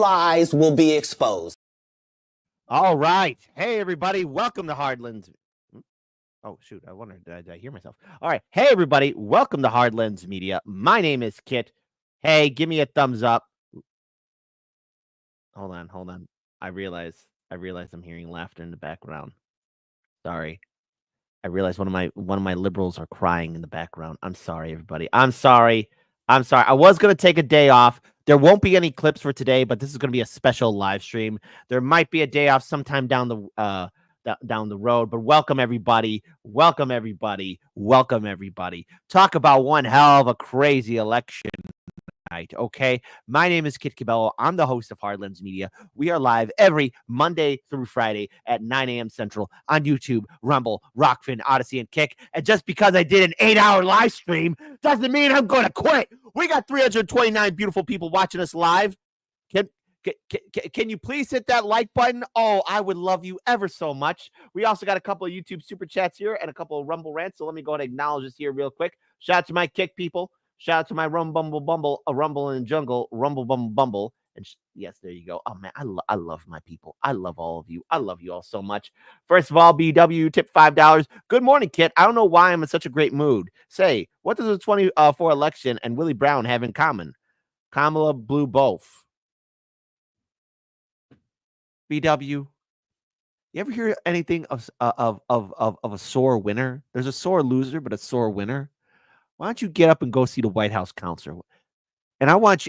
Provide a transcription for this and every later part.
lies will be exposed. All right. Hey, everybody. Welcome to Hardlands. Oh, shoot. I wondered, did I hear myself? All right. Hey, everybody. Welcome to Hardlands Media. My name is Kit. Hey, give me a thumbs up. Hold on. I realize I'm hearing laughter in the background. Sorry. I realize one of my liberals are crying in the background. I'm sorry, everybody. I'm sorry. I was going to take a day off. There won't be any clips for today, but this is going to be a special live stream. There might be a day off sometime down the road, but welcome everybody. Welcome everybody. Talk about one hell of a crazy election. Okay, my name is Kit Cabello. I'm the host of Hardlands Media. We are live every Monday through Friday at 9 a.m. Central on YouTube, Rumble, Rockfin, Odyssey, and Kick. And just because I did an 8-hour live stream doesn't mean I'm going to quit. We got 329 beautiful people watching us live. Can you please hit that like button? Oh, I would love you ever so much. We also got a couple of YouTube super chats here and a couple of Rumble rants. So let me go ahead and acknowledge this here real quick. Shout out to my Kick people. Shout out to my Bumble, a Rumble in the Jungle, Rumble Bumble. And yes, there you go. Oh, man, I love my people. I love all of you. I love you all so much. First of all, BW, tip $5. Good morning, Kit. I don't know why I'm in such a great mood. Say, what does the 24 election and Willie Brown have in common? Kamala blew both. BW, you ever hear anything of a sore winner? There's a sore loser, but a sore winner. Why don't you get up and go see the White House counselor? And I want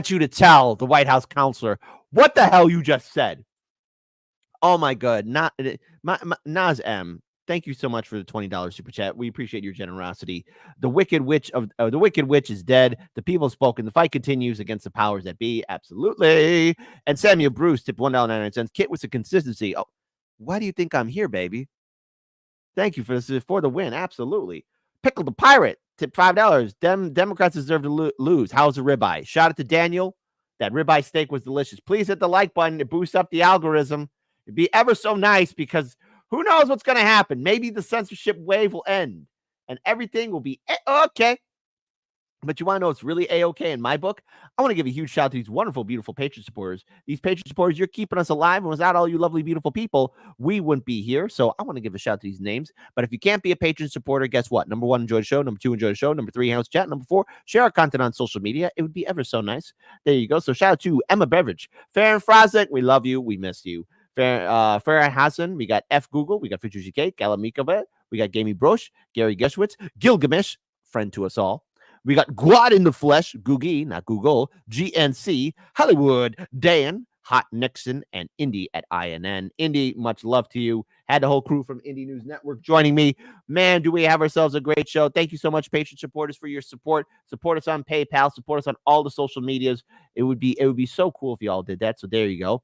you to tell the White House counselor what the hell you just said. Oh my God, Naz M. Thank you so much for the $20 super chat. We appreciate your generosity. The wicked witch is dead. The people have spoken. The fight continues against the powers that be. Absolutely. And Samuel Bruce tipped $1.99. Kit with the consistency. Oh, why do you think I'm here, baby? Thank you for the win. Absolutely. Pickle the Pirate tipped $5. Democrats deserve to lose. How's the ribeye? Shout out to Daniel. That ribeye steak was delicious. Please hit the like button. It boosts up the algorithm. It'd be ever so nice because who knows what's going to happen? Maybe the censorship wave will end and everything will be okay. But you want to know what's really A-okay in my book? I want to give a huge shout out to these wonderful, beautiful Patreon supporters. These Patreon supporters, you're keeping us alive. And without all you lovely, beautiful people, we wouldn't be here. So I want to give a shout out to these names. But if you can't be a Patreon supporter, guess what? Number 1, enjoy the show. Number 2, enjoy the show. Number 3, house chat. Number 4, share our content on social media. It would be ever so nice. There you go. So shout out to Emma Beveridge. Farron Frazek, we love you. We miss you. Farah Hassan, we got F Google, we got Future GK, Galamikova, we got Gamey Brosh, Gary Geshwitz, Gilgamesh, friend to us all. We got Guad in the Flesh, Googie, not Google, GNC, Hollywood, Dan, Hot Nixon, and Indy at INN. Indy, much love to you. Had the whole crew from Indie News Network joining me. Man, do we have ourselves a great show. Thank you so much, Patreon supporters, for your support. Support us on PayPal. Support us on all the social medias. It would be so cool if you all did that. So there you go.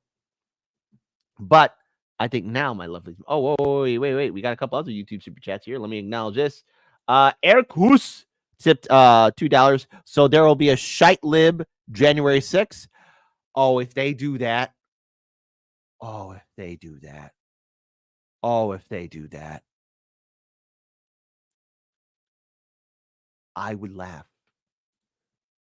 But I think now, my lovely... Oh, wait. We got a couple other YouTube super chats here. Let me acknowledge this. Eric Hoos tipped $2. So there will be a shite lib January 6th. Oh, if they do that. I would laugh.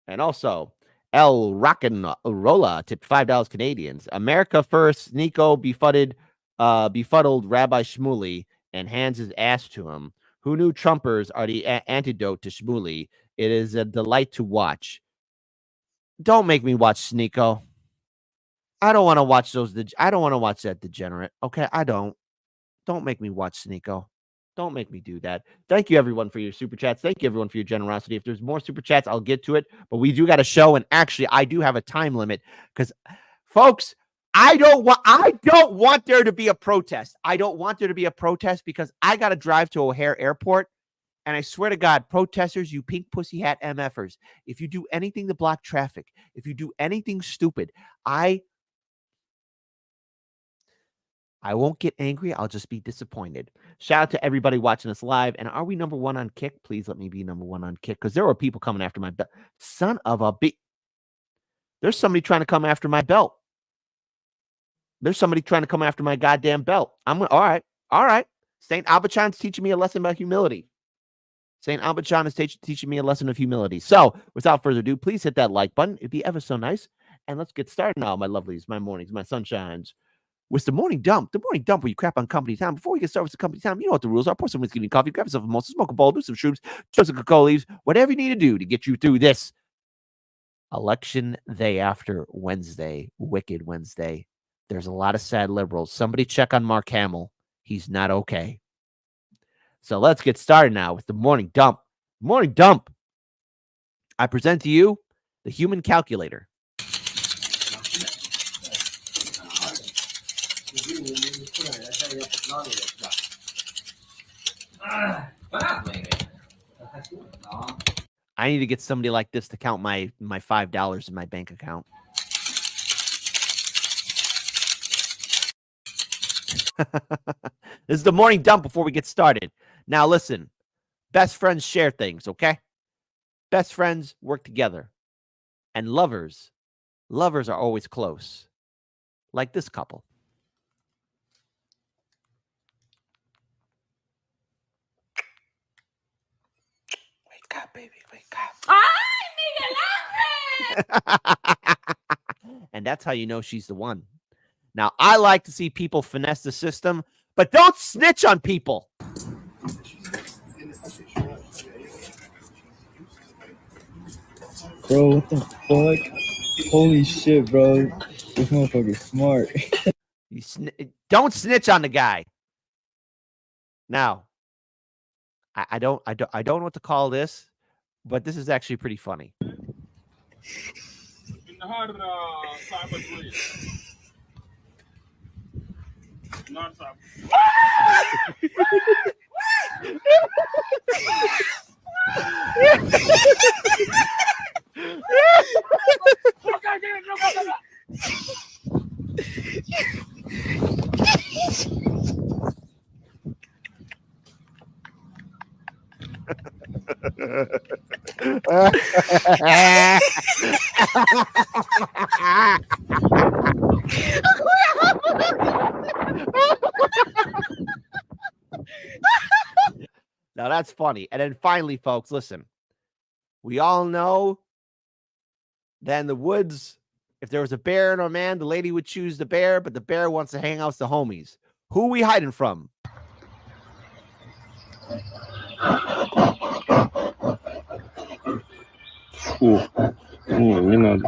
And also, El Rock'n'Rolla tipped $5 Canadians. America first. Nico befuddled Rabbi Shmuley and hands his ass to him. Who knew Trumpers are the antidote to Shmuley? It is a delight to watch. Don't make me watch Sneeko. I don't want to watch those. I don't want to watch that degenerate. Okay, I don't. Don't make me watch Sneeko. Don't make me do that. Thank you, everyone, for your super chats. Thank you, everyone, for your generosity. If there's more super chats, I'll get to it. But we do got a show, and actually, I do have a time limit because, folks, I don't want there to be a protest. I don't want there to be a protest because I got to drive to O'Hare Airport, and I swear to God, protesters, you pink pussy hat MFers, if you do anything to block traffic, if you do anything stupid, I won't get angry. I'll just be disappointed. Shout out to everybody watching us live. And are we number 1 on Kick? Please let me be number 1 on Kick because there are people coming after my belt. Son of a bitch. There's somebody trying to come after my belt. There's somebody trying to come after my goddamn belt. All right. St. Abachan's teaching me a lesson about humility. St. Abachan is teaching me a lesson of humility. So without further ado, please hit that like button. It'd be ever so nice. And let's get started now, my lovelies, my mornings, my sunshines, with the morning dump. The morning dump where you crap on company time. Before we get started with the company time, you know what the rules are. Pour some whiskey and coffee, grab yourself a mimosa, smoke a bowl, do some shrooms, chew some cocoa leaves, whatever you need to do to get you through this election day after Wednesday, Wicked Wednesday. There's a lot of sad liberals. Somebody check on Mark Hamill. He's not okay. So let's get started now with the morning dump. Morning dump. I present to you the human calculator. I need to get somebody like this to count my $5 in my bank account. This is the morning dump before we get started. Now listen, best friends share things, okay? Best friends work together. And lovers are always close. Like this couple. Wake up, baby, wake up. And that's how you know she's the one. Now, I like to see people finesse the system, but don't snitch on people. Bro, what the fuck? Holy shit, bro. This motherfucker's smart. Don't snitch on the guy. Now, I don't know what to call this, but this is actually pretty funny. Now that's funny. And then finally, folks, listen. We all know that in the woods, if there was a bear and a man, the lady would choose the bear, but the bear wants to hang out with the homies. Who are we hiding from? Ooh, you know.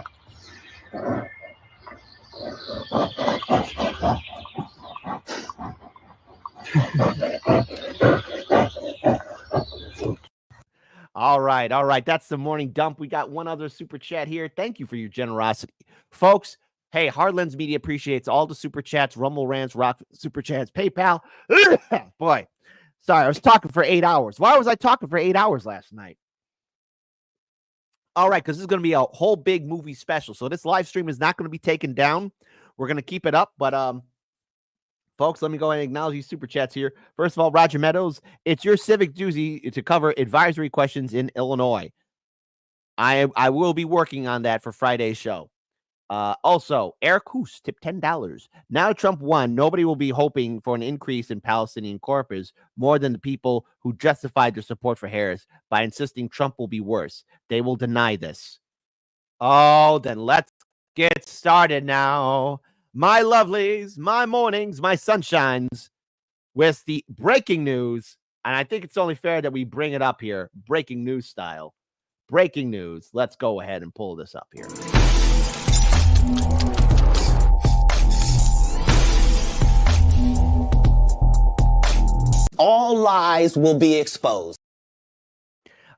All right. That's the morning dump. We got one other super chat here. Thank you for your generosity, folks. Hey, Hardlands Media appreciates all the super chats, Rumble Rants, Rock super chats, PayPal. Boy, sorry, I was talking for 8 hours. Why was I talking for 8 hours last night? All right, because this is going to be a whole big movie special. So this live stream is not going to be taken down. We're going to keep it up, but folks, let me go ahead and acknowledge these super chats here. First of all, Roger Meadows, it's your civic duty to cover advisory questions in Illinois. I will be working on that for Friday's show. Also, Eric Hoos tipped $10. Now Trump won. Nobody will be hoping for an increase in Palestinian corpus more than the people who justified their support for Harris by insisting Trump will be worse. They will deny this. Oh, then let's get started now. My lovelies, my mornings, my sunshines, with the breaking news. And I think it's only fair that we bring it up here, breaking news style. Breaking news. Let's go ahead and pull this up here. All lies will be exposed.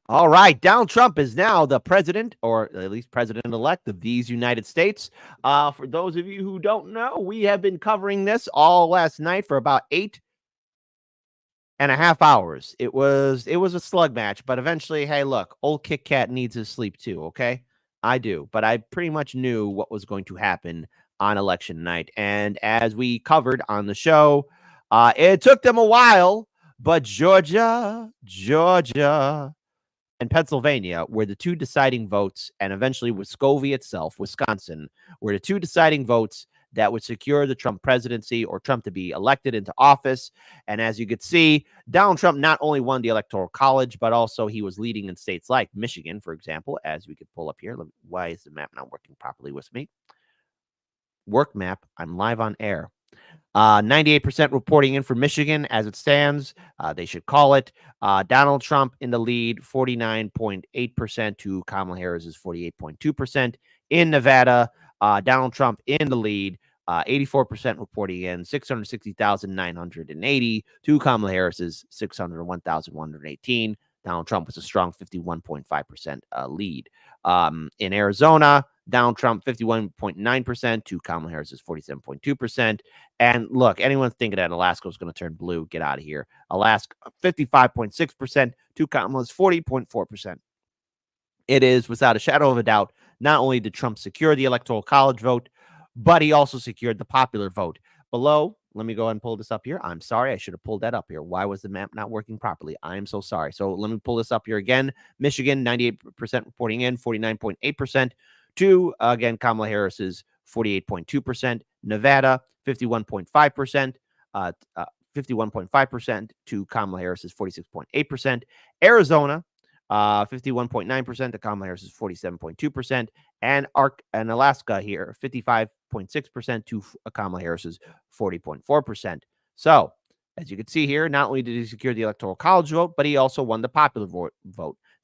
All right. Donald Trump is now the president, or at least president-elect of these United States. For those of you who don't know, we have been covering this all last night for about 8.5 hours. It was a slug match, but eventually, hey, look, old Kit Kat needs his sleep too, okay? I do, but I pretty much knew what was going to happen on election night. And as we covered on the show, it took them a while, but Georgia, and Pennsylvania were the two deciding votes, and eventually Wisconsin, were the two deciding votes that would secure the Trump presidency or Trump to be elected into office. And as you could see, Donald Trump not only won the Electoral College, but also he was leading in states like Michigan, for example, as we could pull up here. Why is the map not working properly with me? Work map. I'm live on air. 98% reporting in for Michigan as it stands. They should call it. Donald Trump in the lead, 49.8% to Kamala Harris's 48.2%. In Nevada, Donald Trump in the lead, 84% reporting in, 660,980 to Kamala Harris's 601,118. Donald Trump was a strong 51.5% lead. In Arizona, Donald Trump 51.9% to Kamala Harris's 47.2%. And look, anyone thinking that Alaska was going to turn blue, get out of here. Alaska 55.6% to Kamala's 40.4%. It is, without a shadow of a doubt, not only did Trump secure the Electoral College vote, but he also secured the popular vote. Below, let me go ahead and pull this up here. I'm sorry, I should have pulled that up here. Why was the map not working properly? I am so sorry. So let me pull this up here again. Michigan, 98% reporting in, 49.8% to, again, Kamala Harris's 48.2%. Nevada, 51.5%. 51.5% to Kamala Harris's 46.8%. Arizona, 51.9% to Kamala Harris's 47.2%. And Alaska here, 55.6% to Kamala Harris's 40.4%. So, as you can see here, not only did he secure the Electoral College vote, but he also won the popular vote.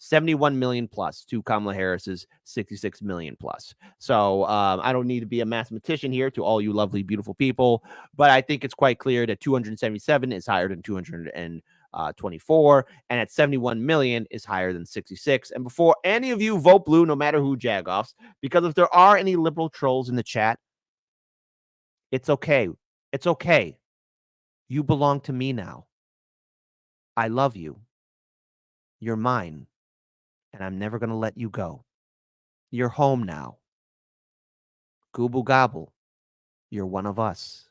71 million plus to Kamala Harris's 66 million plus. So I don't need to be a mathematician here to all you lovely, beautiful people, but I think it's quite clear that 277 is higher than 224, and at 71 million is higher than 66. And before any of you vote blue, no matter who jagoffs, because if there are any liberal trolls in the chat, it's okay. It's okay. You belong to me now. I love you. You're mine. And I'm never going to let you go. You're home now. Gooble gobble. You're one of us.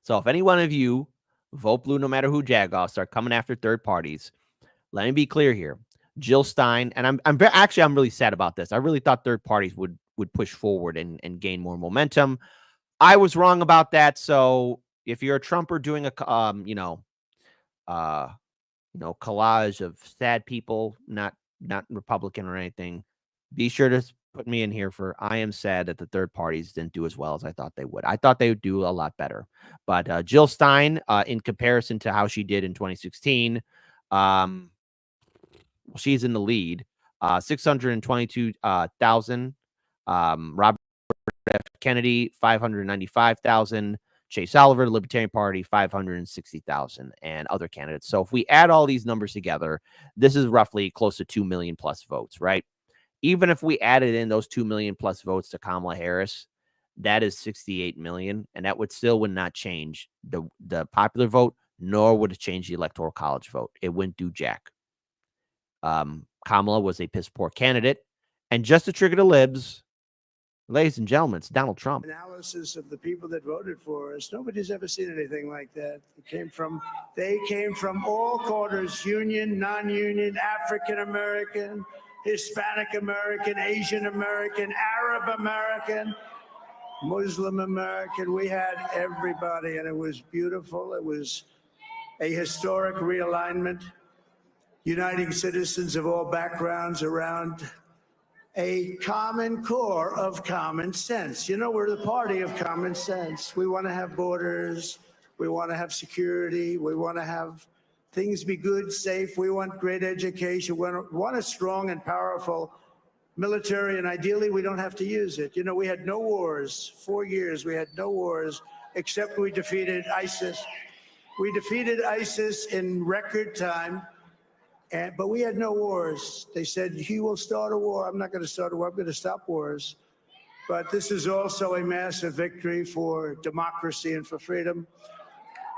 So if any one of you vote blue, no matter who jagoffs, start coming after third parties, let me be clear here. Jill Stein, and I'm really sad about this. I really thought third parties would push forward and gain more momentum. I was wrong about that. So if you're a Trumper doing a collage of sad people, not Republican or anything, be sure to put me in here for I am sad that the third parties didn't do as well as I thought they would. I thought they would do a lot better. But Jill Stein, in comparison to how she did in 2016, she's in the lead. 622,000. Robert F. Kennedy, 595,000. Chase Oliver, the Libertarian Party, 560,000, and other candidates. So if we add all these numbers together, this is roughly close to 2 million plus votes, right? Even if we added in those 2 million plus votes to Kamala Harris, that is 68 million, and that would not change the popular vote, nor would it change the Electoral College vote. It wouldn't do jack. Kamala was a piss poor candidate, and just to trigger the libs, ladies and gentlemen, it's Donald Trump. Analysis of the people that voted for us. Nobody's ever seen anything like that. They came from all quarters, union, non-union, African American, Hispanic American, Asian American, Arab American, Muslim American. We had everybody, and it was beautiful. It was a historic realignment, uniting citizens of all backgrounds around a common core of common sense. You know, we're the party of common sense. We want to have borders. We want to have security. We want to have things be good, safe. We want great education. We want a strong and powerful military, and ideally, we don't have to use it. You know, we had no wars. 4 years, we had no wars, except we defeated ISIS. We defeated ISIS in record time. But we had no wars. They said, he will start a war. I'm not going to start a war. I'm going to stop wars. But this is also a massive victory for democracy and for freedom.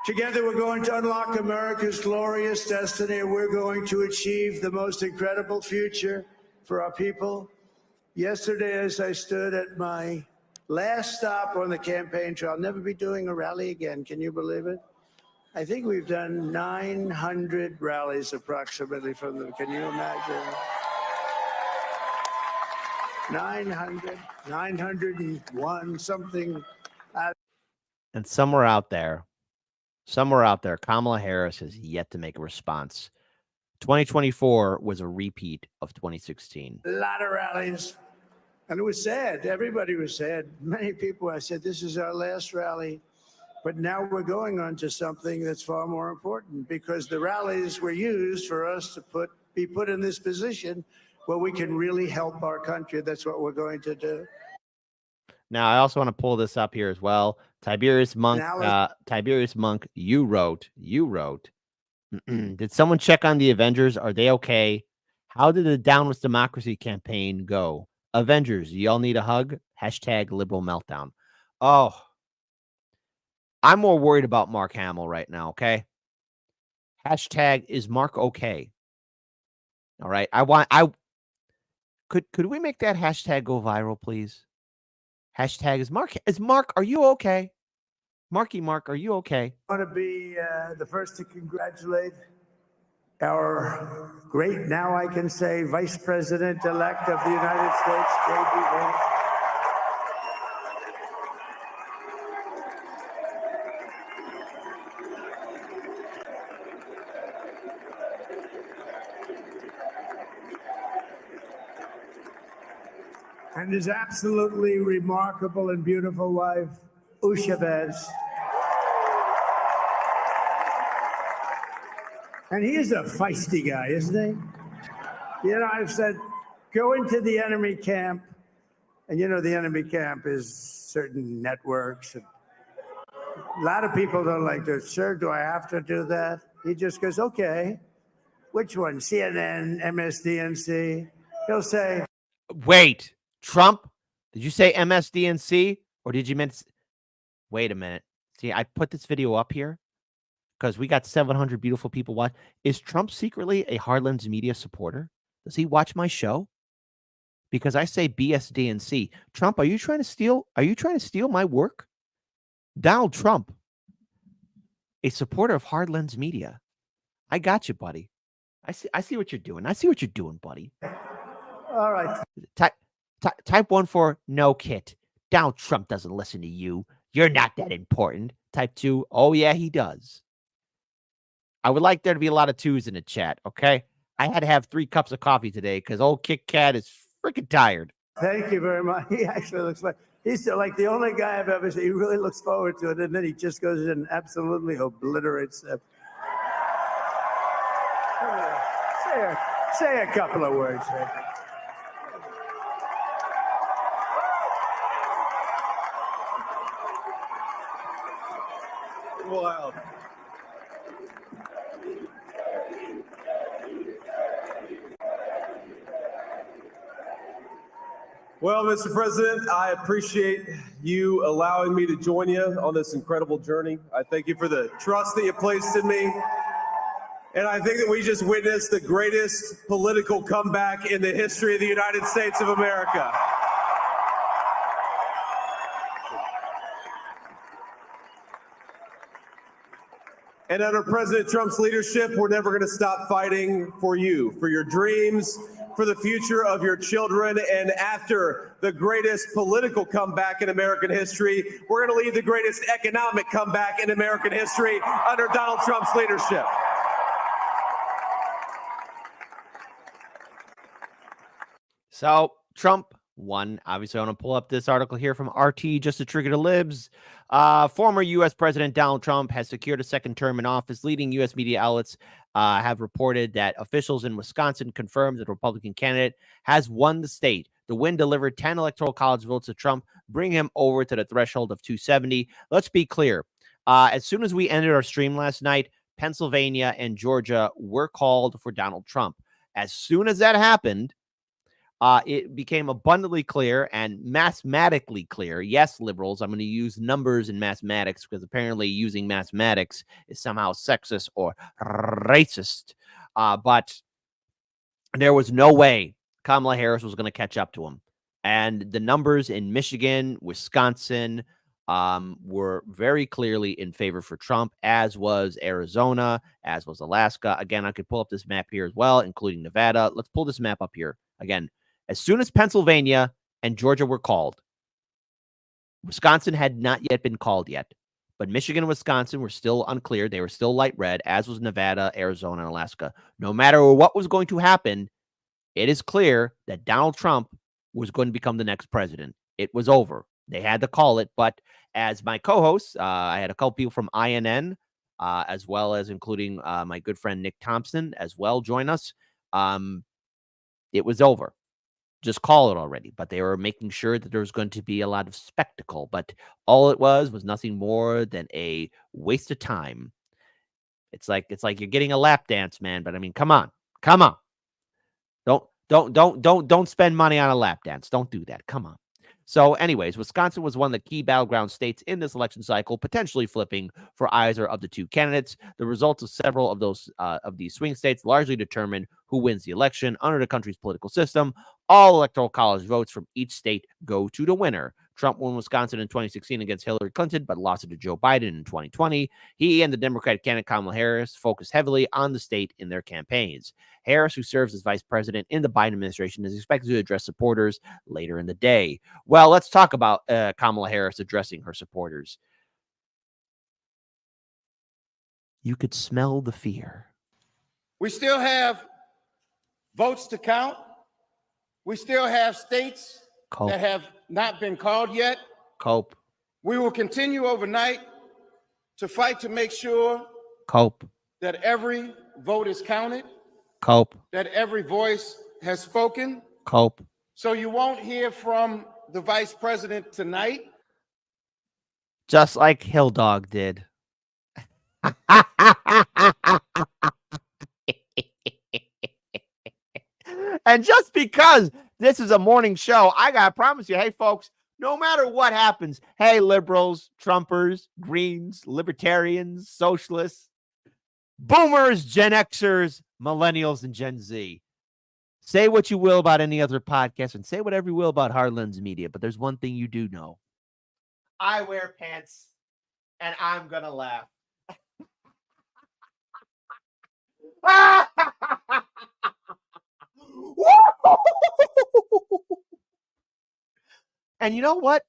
Together, we're going to unlock America's glorious destiny. We're going to achieve the most incredible future for our people. Yesterday, as I stood at my last stop on the campaign trail, I'll never be doing a rally again. Can you believe it? I think we've done 900 rallies approximately from them. Can you imagine? 901 something. And somewhere out there, Kamala Harris has yet to make a response. 2024 was a repeat of 2016. A lot of rallies. And it was sad. Everybody was sad. Many people, I said, this is our last rally. But now we're going on to something that's far more important, because the rallies were used for us to be put in this position where we can really help our country. That's what we're going to do. Now, I also want to pull this up here as well. Tiberius Monk, you wrote, did someone check on the Avengers? Are they okay? How did the Down with Democracy campaign go? Avengers, y'all need a hug? Hashtag liberal meltdown. Oh, I'm more worried about Mark Hamill right now, okay? Hashtag, is Mark okay? All right. Could we make that hashtag go viral, please? Hashtag, is Mark, are you okay? Marky Mark, are you okay? I want to be the first to congratulate our great, now I can say, Vice President-elect of the United States, J.D. Vance. And his absolutely remarkable and beautiful wife, Usha Vance. And he is a feisty guy, isn't he? You know, I've said, go into the enemy camp. And you know, the enemy camp is certain networks. And a lot of people don't like this. Sir, do I have to do that? He just goes, okay. Which one? CNN, MSDNC? He'll say, wait, Trump? Did you say MSDNC? Or did you mean... Wait a minute. See, I put this video up here because we got 700 beautiful people watch. Is Trump secretly a Hardlands Media supporter? Does he watch my show? Because I say BSDNC. Trump, are you trying to steal? Are you trying to steal my work? Donald Trump, a supporter of Hardlands Media. I got you, buddy. I see what you're doing. I see what you're doing, buddy. all right. Type 1 for no, Kit. Donald Trump doesn't listen to you. You're not that important. Type 2, oh yeah, he does. I would like there to be a lot of 2s in the chat, okay? I had to have 3 cups of coffee today because old Kit Kat is freaking tired. Thank you very much. He actually looks like, he's like the only guy I've ever seen. He really looks forward to it, and then he just goes in and absolutely obliterates them. Say a couple of words. Wow. Well, Mr. President, I appreciate you allowing me to join you on this incredible journey. I thank you for the trust that you placed in me. And I think that we just witnessed the greatest political comeback in the history of the United States of America. And under President Trump's leadership, we're never going to stop fighting for you, for your dreams, for the future of your children. And after the greatest political comeback in American history, we're going to lead the greatest economic comeback in American history under Donald Trump's leadership. So Trump won. Obviously, I want to pull up this article here from RT just to trigger the libs. Former U.S. President Donald Trump has secured a second term in office. Leading U.S. media outlets have reported that officials in Wisconsin confirmed that the Republican candidate has won the state. The win delivered 10 electoral college votes to Trump, bringing him over to the threshold of 270. Let's be clear. As soon as we ended our stream last night, Pennsylvania and Georgia were called for Donald Trump. As soon as that happened, it became abundantly clear and mathematically clear. Yes, liberals, I'm going to use numbers in mathematics because apparently using mathematics is somehow sexist or racist. But there was no way Kamala Harris was going to catch up to him. And the numbers in Michigan, Wisconsin were very clearly in favor for Trump, as was Arizona, as was Alaska. Again, I could pull up this map here as well, including Nevada. Let's pull this map up here. Again, as soon as Pennsylvania and Georgia were called. Wisconsin had not yet been called yet, but Michigan and Wisconsin were still unclear. They were still light red, as was Nevada, Arizona, and Alaska. No matter what was going to happen, it is clear that Donald Trump was going to become the next president. It was over. They had to call it, but as my co-hosts, I had a couple people from INN, as well as including my good friend Nick Thompson as well join us. It was over. Just call it already. But they were making sure that there was going to be a lot of spectacle. But all it was nothing more than a waste of time. It's like you're getting a lap dance, man. But I mean, come on. Don't spend money on a lap dance. Don't do that. Come on. So anyways, Wisconsin was one of the key battleground states in this election cycle, potentially flipping for either of the two candidates. The results of several of these swing states largely determine who wins the election under the country's political system. All electoral college votes from each state go to the winner. Trump won Wisconsin in 2016 against Hillary Clinton, but lost it to Joe Biden in 2020. He and the Democratic candidate Kamala Harris focused heavily on the state in their campaigns. Harris, who serves as vice president in the Biden administration, is expected to address supporters later in the day. Well, let's talk about Kamala Harris addressing her supporters. You could smell the fear. We still have votes to count. We still have states that have not been called yet. We will continue overnight to fight to make sure that every vote is counted, that every voice has spoken. So you won't hear from the vice president tonight. Just like Hill Dog did. And just because this is a morning show, I got to promise you, hey, folks, no matter what happens, hey, liberals, Trumpers, Greens, Libertarians, Socialists, Boomers, Gen Xers, Millennials, and Gen Z, say what you will about any other podcast and say whatever you will about Hardlands Media, but there's one thing you do know. I wear pants, and I'm going to laugh. And you know what?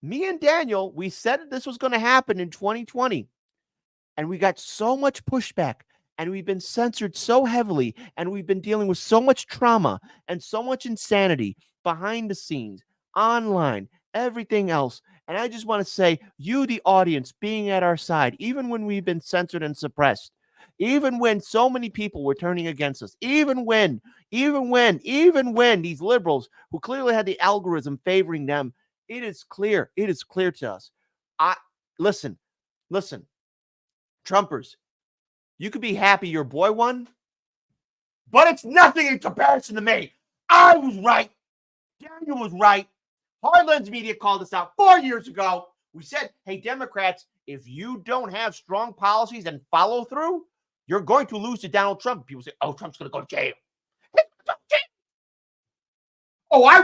Me and Daniel, we said that this was going to happen in 2020. And we got so much pushback. And we've been censored so heavily. And we've been dealing with so much trauma and so much insanity behind the scenes, online, everything else. And I just want to say, you, the audience, being at our side, even when we've been censored and suppressed, even when so many people were turning against us, even when these liberals who clearly had the algorithm favoring them, it is clear to us. Listen, Trumpers, you could be happy your boy won, but it's nothing in comparison to me. I was right. Daniel was right. Hardlands Media called us out 4 years ago. We said, hey, Democrats, if you don't have strong policies and follow through, you're going to lose to Donald Trump. People say, oh, Trump's going to go to jail. Oh, I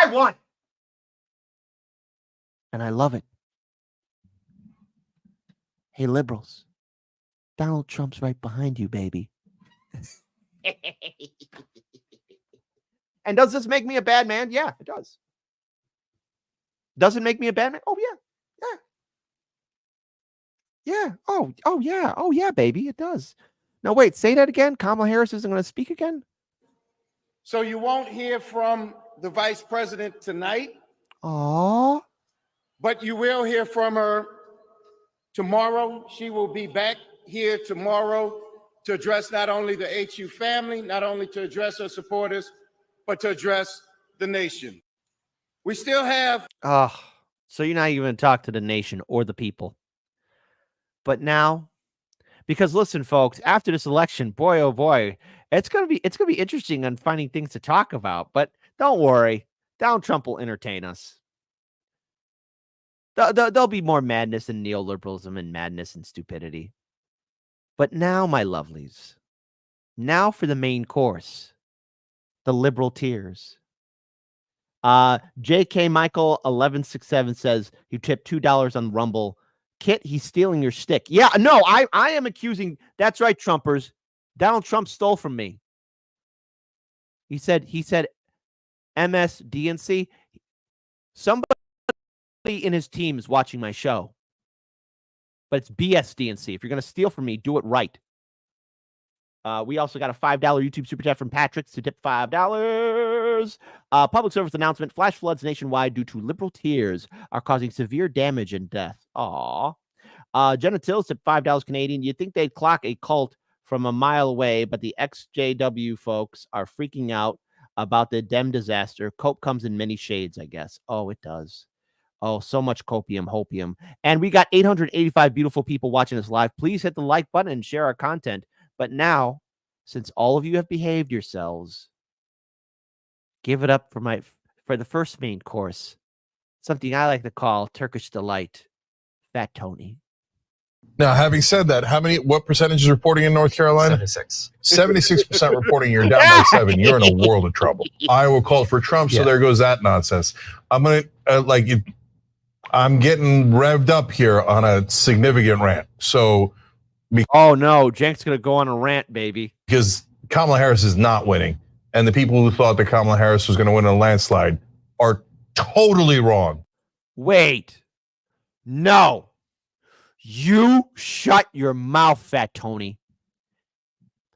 won. And I love it. Hey, liberals, Donald Trump's right behind you, baby. And does this make me a bad man? Yeah, it does. Does it make me a bad man? Oh, yeah. Yeah. Oh, yeah, baby, it does. Now, wait, say that again. Kamala Harris isn't going to speak again? So you won't hear from the vice president tonight. Aww. But you will hear from her tomorrow. She will be back here tomorrow to address not only the HU family, not only to address her supporters, but to address the nation. We still have... So you're not even going to talk to the nation or the people. But now, because listen, folks, after this election, boy, oh boy, it's gonna be interesting on finding things to talk about. But don't worry, Donald Trump will entertain us. There'll be more madness and neoliberalism and madness and stupidity. But now, my lovelies, now for the main course, the liberal tears. J.K. Michael 1167 says you tipped $2 on Rumble. Kit, he's stealing your stick. Yeah, no, I am accusing. That's right, Trumpers. Donald Trump stole from me. He said MSDNC. Somebody in his team is watching my show. But it's BSDNC. If you're going to steal from me, do it right. We also got a $5 YouTube super chat from Patrick to tip $5. Public service announcement. Flash floods nationwide due to liberal tears are causing severe damage and death. Aw. Jenna Tills tipped $5 Canadian. You'd think they'd clock a cult from a mile away, but the XJW folks are freaking out about the Dem disaster. Cope comes in many shades, I guess. Oh, it does. Oh, so much copium, hopium. And we got 885 beautiful people watching this live. Please hit the like button and share our content. But now, since all of you have behaved yourselves, give it up for the first main course. Something I like to call Turkish delight. Fat Tony. Now, having said that, what percentage is reporting in North Carolina? 76. 76% reporting you're down by 7. You're in a world of trouble. Iowa called for Trump, so there goes that nonsense. I'm going to, I'm getting revved up here on a significant rant. So, oh no, Cenk's going to go on a rant, baby. Because Kamala Harris is not winning. And the people who thought that Kamala Harris was going to win a landslide are totally wrong. Wait. No. You shut your mouth, Fat Tony.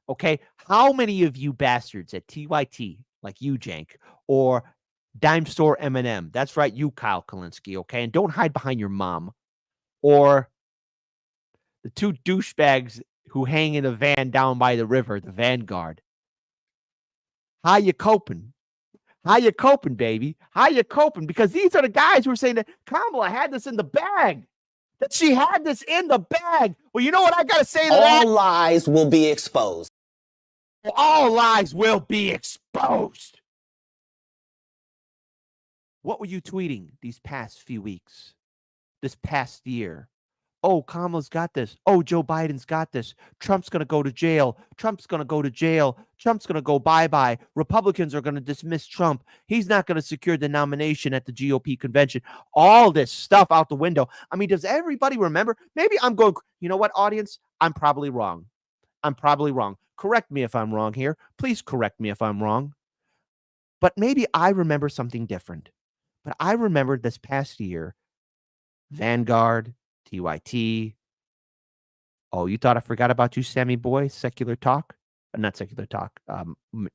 Okay? How many of you bastards at TYT, like you, Cenk, or Dime Store M&M, that's right, you, Kyle Kalinske, okay? And don't hide behind your mom. Or the two douchebags who hang in a van down by the river, the Vanguard. How you coping? How you coping, baby? How you coping? Because these are the guys who are saying that Kamala had this in the bag. That she had this in the bag. Well, you know what I got to say to that? All lies will be exposed. All lies will be exposed. What were you tweeting these past few weeks? This past year? Oh, Kamala's got this. Oh, Joe Biden's got this. Trump's going to go to jail. Trump's going to go to jail. Trump's going to go bye-bye. Republicans are going to dismiss Trump. He's not going to secure the nomination at the GOP convention. All this stuff out the window. I mean, does everybody remember? Maybe I'm going, you know what, audience? I'm probably wrong. I'm probably wrong. Correct me if I'm wrong here. Please correct me if I'm wrong. But maybe I remember something different. But I remember this past year, Vanguard, TYT. Oh, you thought I forgot about you, Sammy boy? Secular Talk? Not Secular Talk.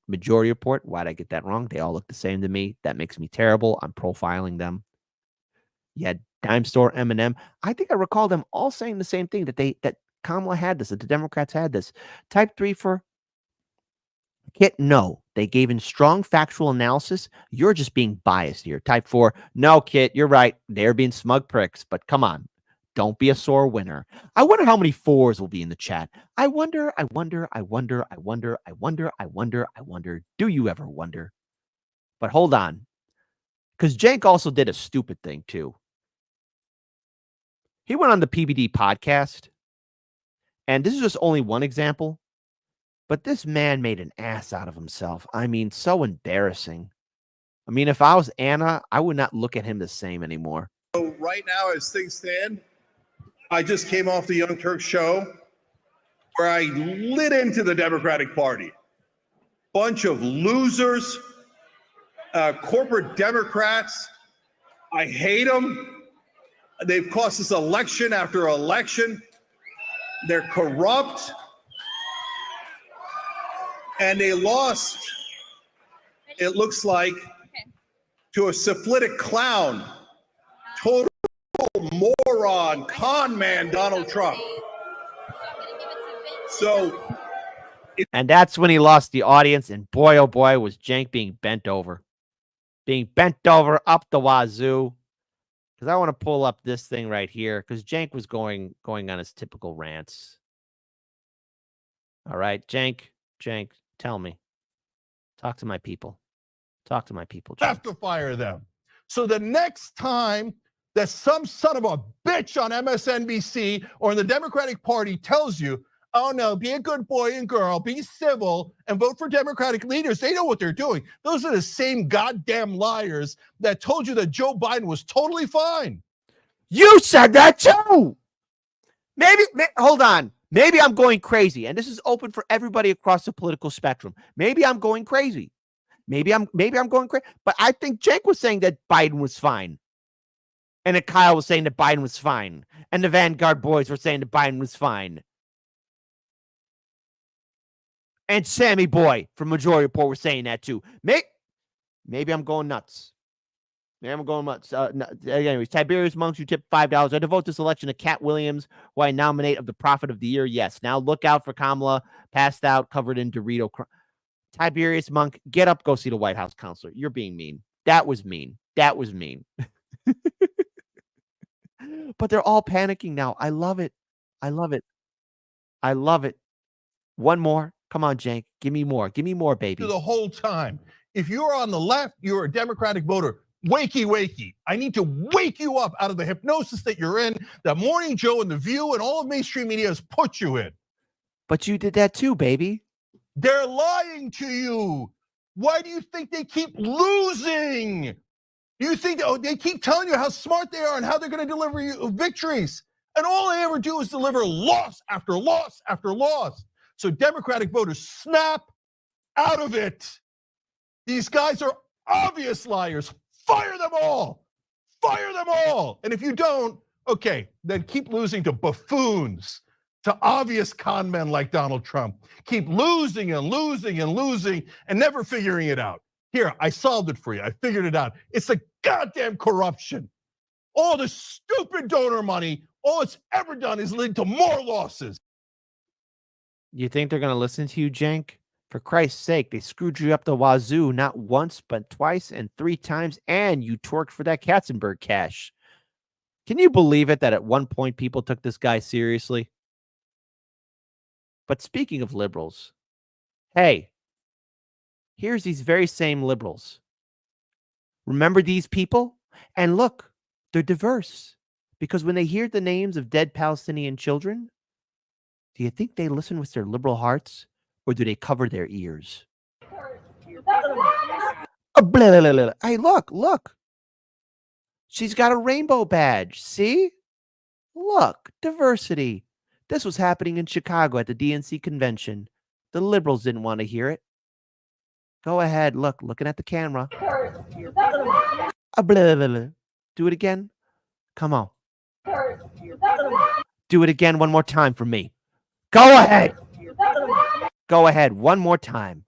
Majority Report. Why'd I get that wrong? They all look the same to me. That makes me terrible. I'm profiling them. Yeah, Dime Store, M&M. I think I recall them all saying the same thing, that Kamala had this, that the Democrats had this. Type 3 for Kit, no. They gave in strong factual analysis. You're just being biased here. Type 4, no, Kit, you're right. They're being smug pricks, but come on. Don't be a sore winner. I wonder how many 4s will be in the chat. I wonder. Do you ever wonder? But hold on. Because Cenk also did a stupid thing too. He went on the PBD podcast. And this is just only one example. But this man made an ass out of himself. I mean, so embarrassing. I mean, if I was Anna, I would not look at him the same anymore. So right now, as things stand, I just came off the Young Turks show where I lit into the Democratic Party. Bunch of losers, corporate Democrats. I hate them. They've cost us election after election. They're corrupt. And they lost, it looks like, to a syphilitic clown, total moron, con man, Donald Trump. So, and that's when he lost the audience, and boy, oh boy, was Cenk being bent over up the wazoo. Because I want to pull up this thing right here, because Cenk was going on his typical rants. All right, Cenk, tell me. Talk to my people. Talk to my people. Cenk. Have to fire them. So the next time that some son of a bitch on MSNBC or in the Democratic Party tells you, oh no, be a good boy and girl, be civil, and vote for Democratic leaders, they know what they're doing. Those are the same goddamn liars that told you that Joe Biden was totally fine. You said that too. Maybe hold on. Maybe I'm going crazy, and this is open for everybody across the political spectrum. Maybe I'm going crazy. Maybe I'm going crazy, but I think Cenk was saying that Biden was fine. And that Kyle was saying that Biden was fine. And the Vanguard boys were saying that Biden was fine. And Sammy Boy from Majority Report were saying that too. Maybe I'm going nuts. Maybe I'm going nuts. Anyways, Tiberius Monks, you tipped $5. I devote this election to Cat Williams, who I nominate of the Prophet of the Year. Yes. Now look out for Kamala, passed out, covered in Dorito. Tiberius Monk, get up, go see the White House counselor. You're being mean. That was mean. That was mean. But they're all panicking now. I love it. I love it. I love it. One more. Come on, Cenk. Give me more. Give me more, baby. The whole time. If you're on the left, you're a Democratic voter. Wakey, wakey. I need to wake you up out of the hypnosis that you're in, that Morning Joe and The View and all of mainstream media has put you in. But you did that too, baby. They're lying to you. Why do you think they keep losing? You think they keep telling you how smart they are and how they're going to deliver you victories. And all they ever do is deliver loss after loss after loss. So Democratic voters, snap out of it. These guys are obvious liars. Fire them all. Fire them all. And if you don't, okay, then keep losing to buffoons, to obvious con men like Donald Trump. Keep losing and losing and losing and never figuring it out. Here, I solved it for you. I figured it out. It's the goddamn corruption. All the stupid donor money, all it's ever done is lead to more losses. You think they're going to listen to you, Cenk? For Christ's sake, they screwed you up the wazoo not once, but twice and 3 times, and you twerked for that Katzenberg cash. Can you believe it that at one point people took this guy seriously? But speaking of liberals, hey, here's these very same liberals. Remember these people? And look, they're diverse. Because when they hear the names of dead Palestinian children, do you think they listen with their liberal hearts or do they cover their ears? Hey, look. She's got a rainbow badge. See? Look, diversity. This was happening in Chicago at the DNC convention. The liberals didn't want to hear it. Go ahead, looking at the camera. Do it again. Come on. Do it again one more time for me. Go ahead. Go ahead one more time.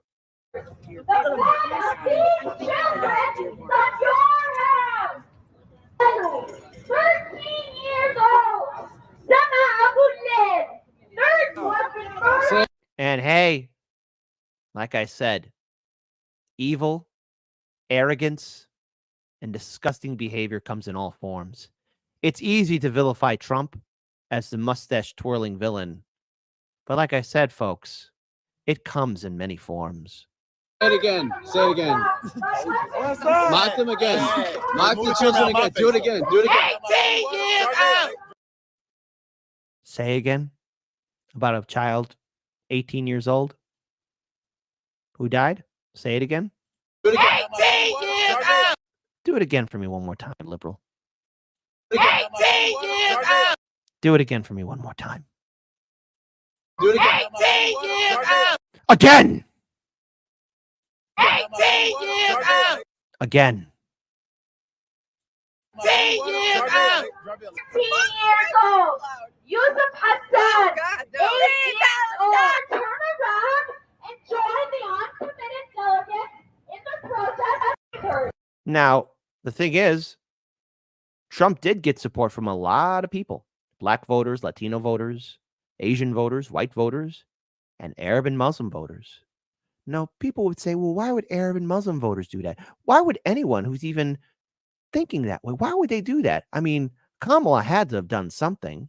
And hey, like I said, evil, arrogance, and disgusting behavior comes in all forms. It's easy to vilify Trump as the mustache-twirling villain. But like I said, folks, it comes in many forms. Say it again. Say it again. Mock them again. Mock the children again. Do it again. Do it again. 18 years out. Say again about a child 18 years old who died. Say it again. Do it again. 18 years out. Do it again for me one more time, liberal. 18 years out. Do it again for me one more time. Do it again. 18 years out. Again. 18 years out. Again. 18 years out. 18 years old. Yusuf Hassan. 18 years old. Turn around and join the uncommitted delegates in the protest. Now, the thing is, Trump did get support from a lot of people. Black voters, Latino voters, Asian voters, white voters, and Arab and Muslim voters. Now, people would say, well, why would Arab and Muslim voters do that? Why would anyone who's even thinking that way, why would they do that? I mean, Kamala had to have done something.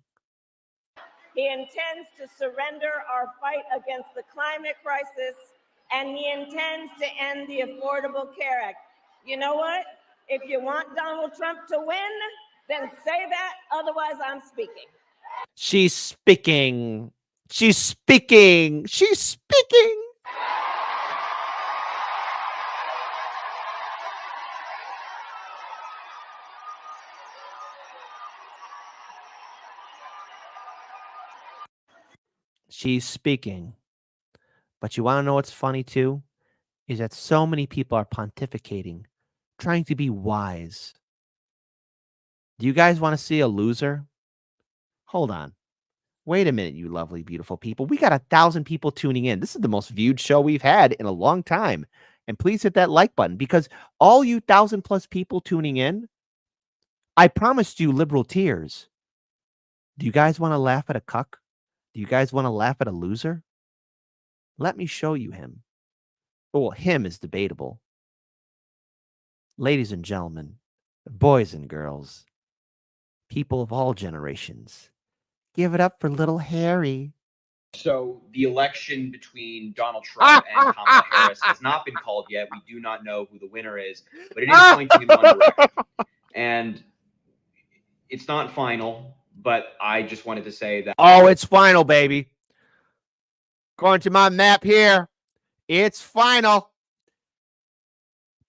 He intends to surrender our fight against the climate crisis, and he intends to end the Affordable Care Act. You know what? If you want Donald Trump to win, then say that. Otherwise, I'm speaking. She's speaking. She's speaking. She's speaking. She's speaking. But you want to know what's funny too? is that so many people are pontificating, trying to be wise. Do you guys want to see a loser? Hold on. Wait a minute, you lovely, beautiful people. We got 1,000 people tuning in. This is the most viewed show we've had in a long time. And please hit that like button, because all you 1,000+ people tuning in, I promised you liberal tears. Do you guys want to laugh at a cuck? Do you guys want to laugh at a loser? Let me show you him. Well, him is debatable. Ladies and gentlemen, boys and girls, people of all generations, give it up for little Harry. So the election between Donald Trump and Kamala Harris has not been called yet. We do not know who the winner is, but it is pointing in one direction. And it's not final, but I just wanted to say that. Oh, it's final, baby. According to my map here, it's final.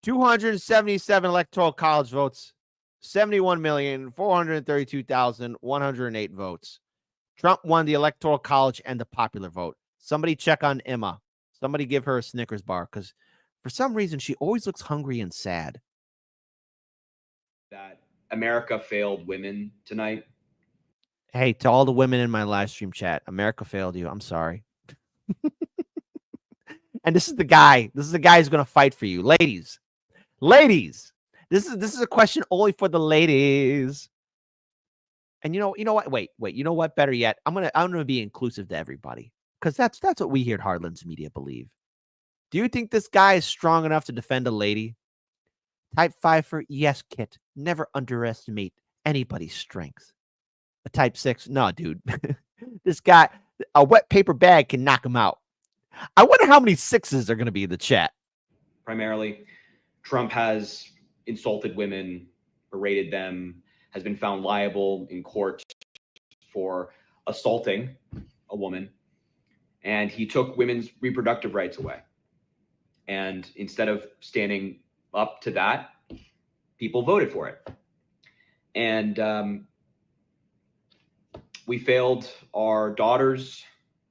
277 electoral college votes, 71,432,108 votes. Trump won the electoral college and the popular vote. Somebody check on Emma. Somebody give her a Snickers bar, because for some reason she always looks hungry and sad. That America failed women tonight. Hey, to all the women in my live stream chat, America failed you. I'm sorry. And this is the guy. This is the guy who's going to fight for you, ladies. Ladies, this is a question only for the ladies. And you know what? Wait. You know what? Better yet, I'm gonna be inclusive to everybody, because that's what we here at Heartlands Media believe. Do you think this guy is strong enough to defend a lady? Type 5 for yes, Kit. Never underestimate anybody's strength. A type 6, no, dude. This guy, a wet paper bag can knock him out. I wonder how many 6s are going to be in the chat. Primarily, Trump has insulted women, berated them, has been found liable in court for assaulting a woman, and he took women's reproductive rights away. And instead of standing up to that, people voted for it. And we failed our daughters,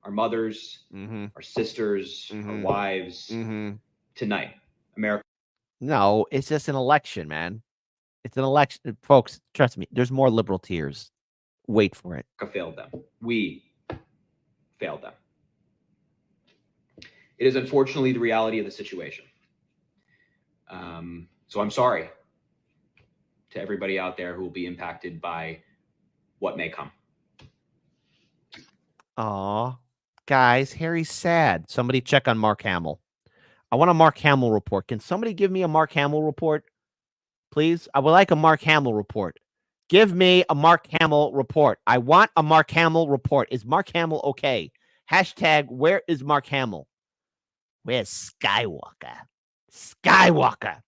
our mothers, our sisters, our wives tonight. America. No, it's just an election, man. It's an election. Folks, trust me, there's more liberal tears. Wait for it. Failed them. We failed them. It is unfortunately the reality of the situation. So I'm sorry to everybody out there who will be impacted by what may come. Aw, guys, Harry's sad. Somebody check on Mark Hamill. I want a Mark Hamill report. Can somebody give me a Mark Hamill report, please? I would like a Mark Hamill report. Give me a Mark Hamill report. I want a Mark Hamill report. Is Mark Hamill okay? Hashtag, where is Mark Hamill? Where's Skywalker? Skywalker.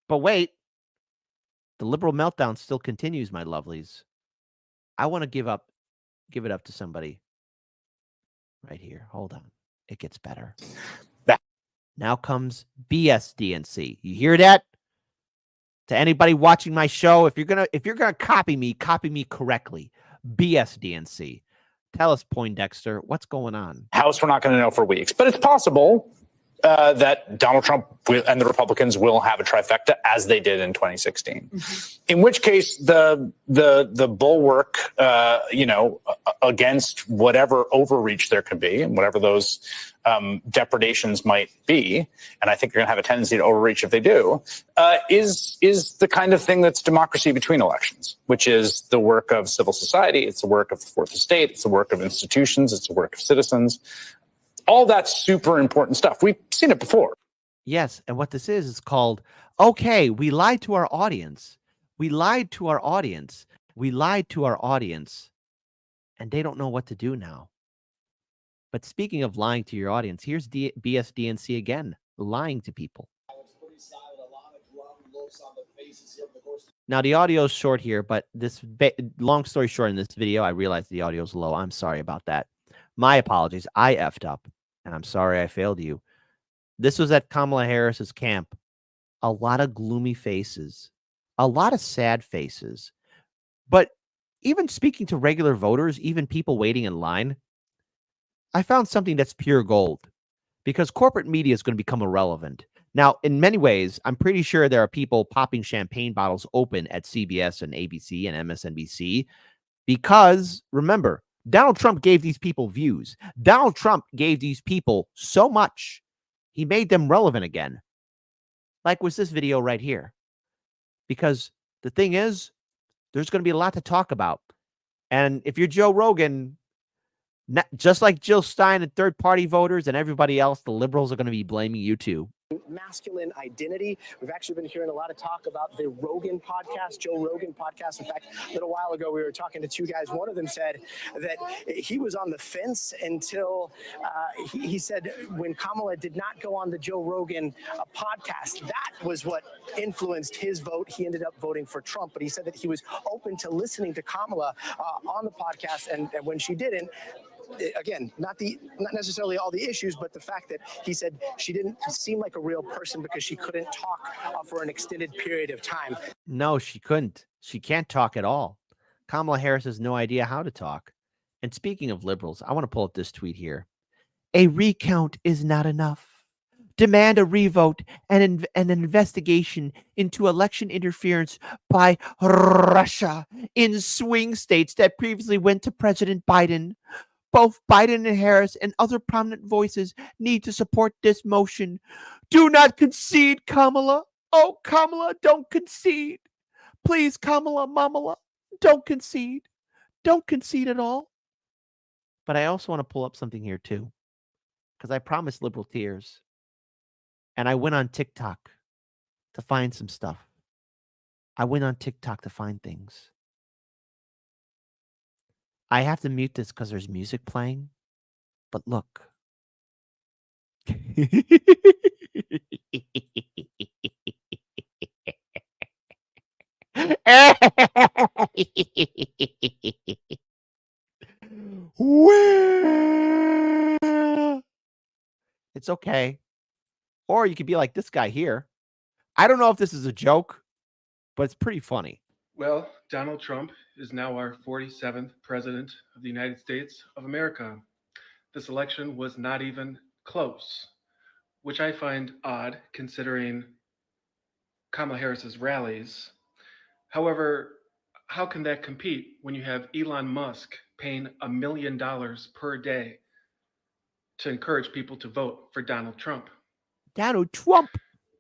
But wait, the liberal meltdown still continues, my lovelies. I want to give it up to somebody right here. Hold on. It gets better. Now comes BSDNC. You hear that? To anybody watching my show, if you're gonna copy me correctly. BSDNC. Tell us, Poindexter, what's going on? House, we're not going to know for weeks, but it's possible that Donald Trump and the Republicans will have a trifecta, as they did in 2016. In which case, the bulwark, against whatever overreach there could be, and whatever those depredations might be, and I think you're going to have a tendency to overreach if they do, is the kind of thing that's democracy between elections, which is the work of civil society, it's the work of the fourth estate, it's the work of institutions, it's the work of citizens. All that's super important stuff. We've seen it before. Yes, and what this is called, okay, we lied to our audience. We lied to our audience. We lied to our audience, and they don't know what to do now. But speaking of lying to your audience, here's BSDNC again, lying to people. Now, the audio is short here, but long story short, in this video, I realized the audio is low. I'm sorry about that. My apologies. I effed up, and I'm sorry I failed you. This was at Kamala Harris's camp. A lot of gloomy faces, a lot of sad faces. But even speaking to regular voters, even people waiting in line, I found something that's pure gold, because corporate media is going to become irrelevant. Now, in many ways, I'm pretty sure there are people popping champagne bottles open at CBS and ABC and MSNBC because, remember, Donald Trump gave these people views. Donald Trump gave these people so much, he made them relevant again. Like was this video right here. Because the thing is, there's going to be a lot to talk about. And if you're Joe Rogan, just like Jill Stein and third-party voters and everybody else, the liberals are going to be blaming you too. Masculine identity. We've actually been hearing a lot of talk about the Rogan podcast, Joe Rogan podcast. In fact, a little while ago, we were talking to two guys. One of them said that he was on the fence until he said when Kamala did not go on the Joe Rogan podcast, that was what influenced his vote. He ended up voting for Trump, but he said that he was open to listening to Kamala on the podcast, and when she didn't, again, not necessarily all the issues, but the fact that he said she didn't seem like a real person because she couldn't talk for an extended period of time. No, she couldn't. She can't talk at all. Kamala Harris has no idea how to talk. And speaking of liberals, I want to pull up this tweet here. A recount is not enough. Demand a revote and an investigation into election interference by Russia in swing states that previously went to President Biden. Both Biden and Harris and other prominent voices need to support this motion. Do not concede, Kamala. Oh, Kamala, don't concede. Please, Kamala, Mamala, don't concede. Don't concede at all. But I also want to pull up something here, too, because I promised liberal tears. And I went on TikTok to find some stuff. I went on TikTok to find things. I have to mute this because there's music playing. But look. It's okay. Or you could be like this guy here. I don't know if this is a joke, but it's pretty funny. Well, Donald Trump is now our 47th president of the United States of America. This election was not even close, which I find odd considering Kamala Harris's rallies. However, how can that compete when you have Elon Musk paying $1 million per day to encourage people to vote for Donald Trump? Donald Trump.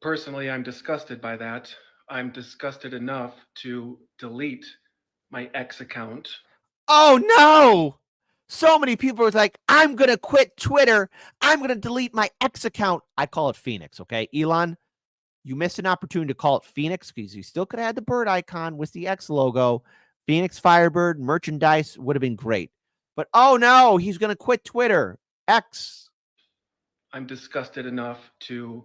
Personally, I'm disgusted by that. I'm disgusted enough to delete my X account. Oh, no. So many people are like, I'm going to quit Twitter. I'm going to delete my X account. I call it Phoenix, okay? Elon, you missed an opportunity to call it Phoenix because you still could have had the bird icon with the X logo. Phoenix Firebird merchandise would have been great. But, oh, no, he's going to quit Twitter. X. I'm disgusted enough to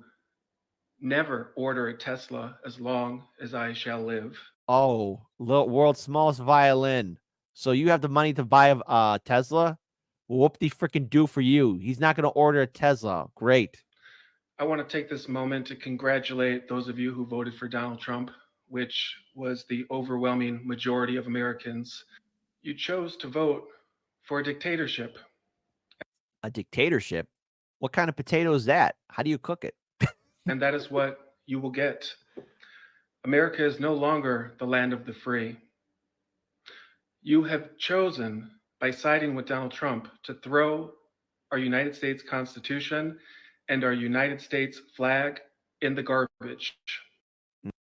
never order a Tesla as long as I shall live. Oh, world's smallest violin. So you have the money to buy a Tesla? Whoop-de-frickin' do for you. He's not going to order a Tesla. Great. I want to take this moment to congratulate those of you who voted for Donald Trump, which was the overwhelming majority of Americans. You chose to vote for a dictatorship. A dictatorship? What kind of potato is that? How do you cook it? And that is what you will get. America is no longer the land of the free. You have chosen, by siding with Donald Trump, to throw our United States Constitution and our United States flag in the garbage.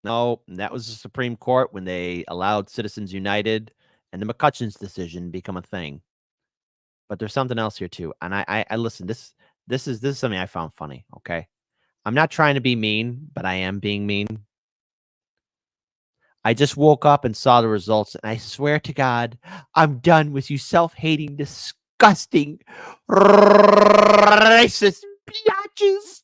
No, that was the Supreme Court when they allowed Citizens United and the McCutcheon's decision become a thing. But there's something else here too. And I listen, this is something I found funny, okay? I'm not trying to be mean, but I am being mean. I just woke up and saw the results, and I swear to God, I'm done with you self-hating, disgusting, racist biatches.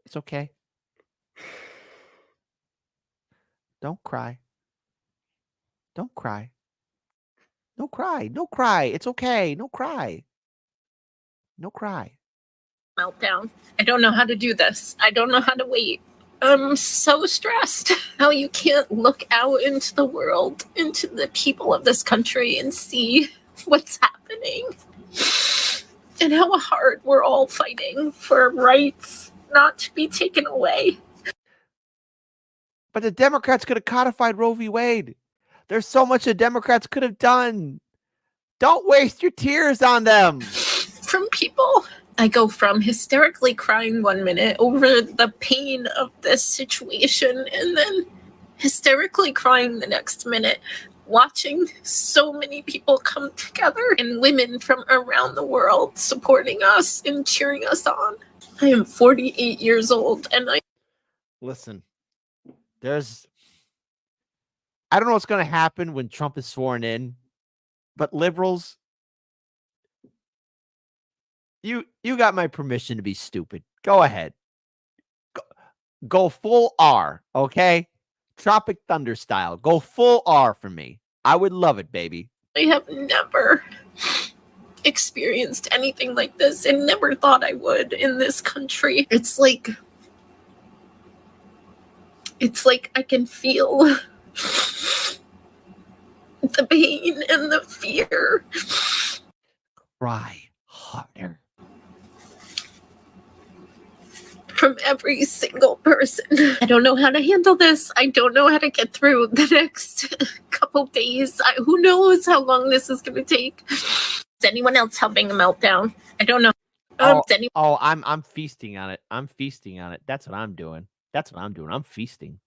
It's okay. Don't cry. Don't cry. Don't cry. No cry. It's okay. No cry. No cry. Meltdown. I don't know how to do this. I don't know how to wait. I'm so stressed. How you can't look out into the world, into the people of this country and see what's happening. and how hard we're all fighting for rights not to be taken away. But the Democrats could have codified Roe v. Wade. There's so much the Democrats could have done. Don't waste your tears on them. From people, I go from hysterically crying 1 minute over the pain of this situation and then hysterically crying the next minute, watching so many people come together and women from around the world supporting us and cheering us on. I am 48 years old and Listen, I don't know what's going to happen when Trump is sworn in, but liberals, you got my permission to be stupid. Go ahead. Go full R, okay? Tropic Thunder style. Go full R for me. I would love it, baby. I have never experienced anything like this and never thought I would in this country. It's like I can feel the pain and the fear. Cry harder. From every single person. I don't know how to handle this. I don't know how to get through the next couple days. Who knows how long this is going to take? Is anyone else having a meltdown? I don't know. I'm feasting on it. I'm feasting on it. That's what I'm doing. I'm feasting.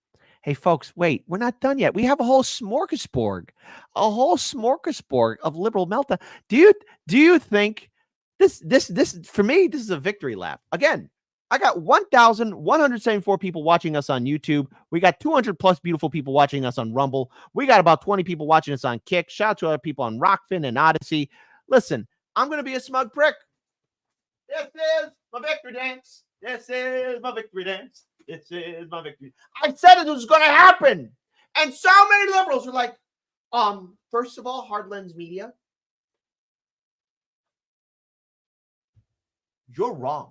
Hey, folks, wait. We're not done yet. We have a whole smorgasbord of liberal meltdown. Do you think this for me? This is a victory lap again. I got 1,174 people watching us on YouTube. We got 200 plus beautiful people watching us on Rumble. We got about 20 people watching us on Kick. Shout out to other people on Rockfin and Odyssey. Listen, I'm going to be a smug prick. This is my victory dance. This is my victory dance. This is my victory. I said it was going to happen. And so many liberals are like, first of all, Hard Lens Media, you're wrong.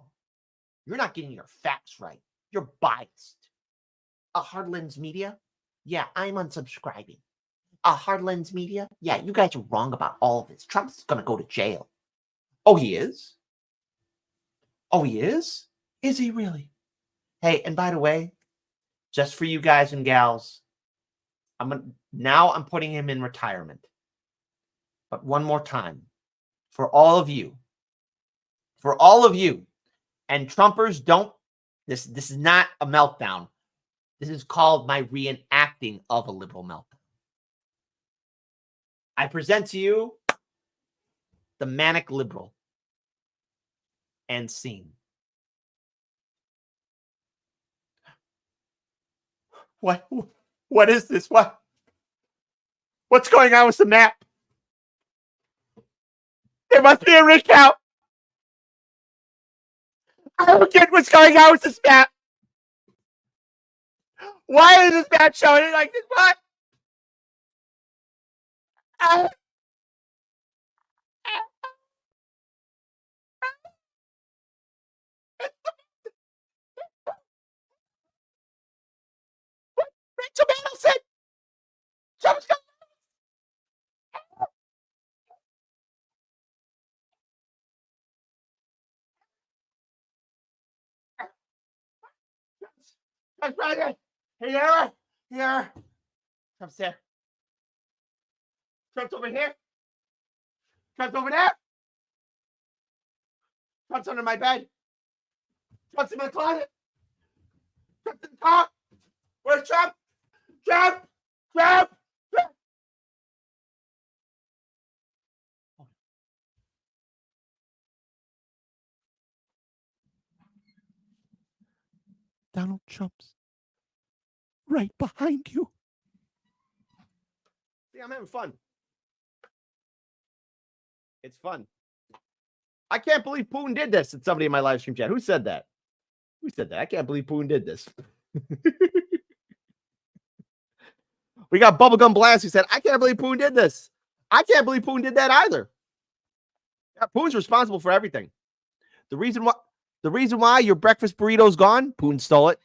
You're not getting your facts right. You're biased. Hard Lens Media? Yeah, I'm unsubscribing. Hard Lens Media? Yeah, you guys are wrong about all of this. Trump's going to go to jail. Oh, he is? Oh, he is? Is he really? Hey, and by the way, just for you guys and gals, I'm putting him in retirement. But one more time, for all of you, and Trumpers, this is not a meltdown. This is called my reenacting of a liberal meltdown. I present to you the manic liberal and scene. What is this? What's going on with the map? There must be a recount. I don't get what's going on with this map. Why is this map showing it like this? What? Rachel Maddow said Trump's going. Trump's right here. Here. Trump's there. Trump's over here. Trump's over there. Trump's under my bed. Trump's in my closet. Trump's in the car. Where's Trump? Trump! Donald Trump's right behind you. See, I'm having fun. It's fun. I can't believe Putin did this. It's somebody in my live stream chat. Who said that? I can't believe Putin did this. We got Bubblegum Blast who said, I can't believe Putin did this. I can't believe Putin did that either. Yeah, Putin's responsible for everything. The reason why your breakfast burrito's gone, Putin stole it.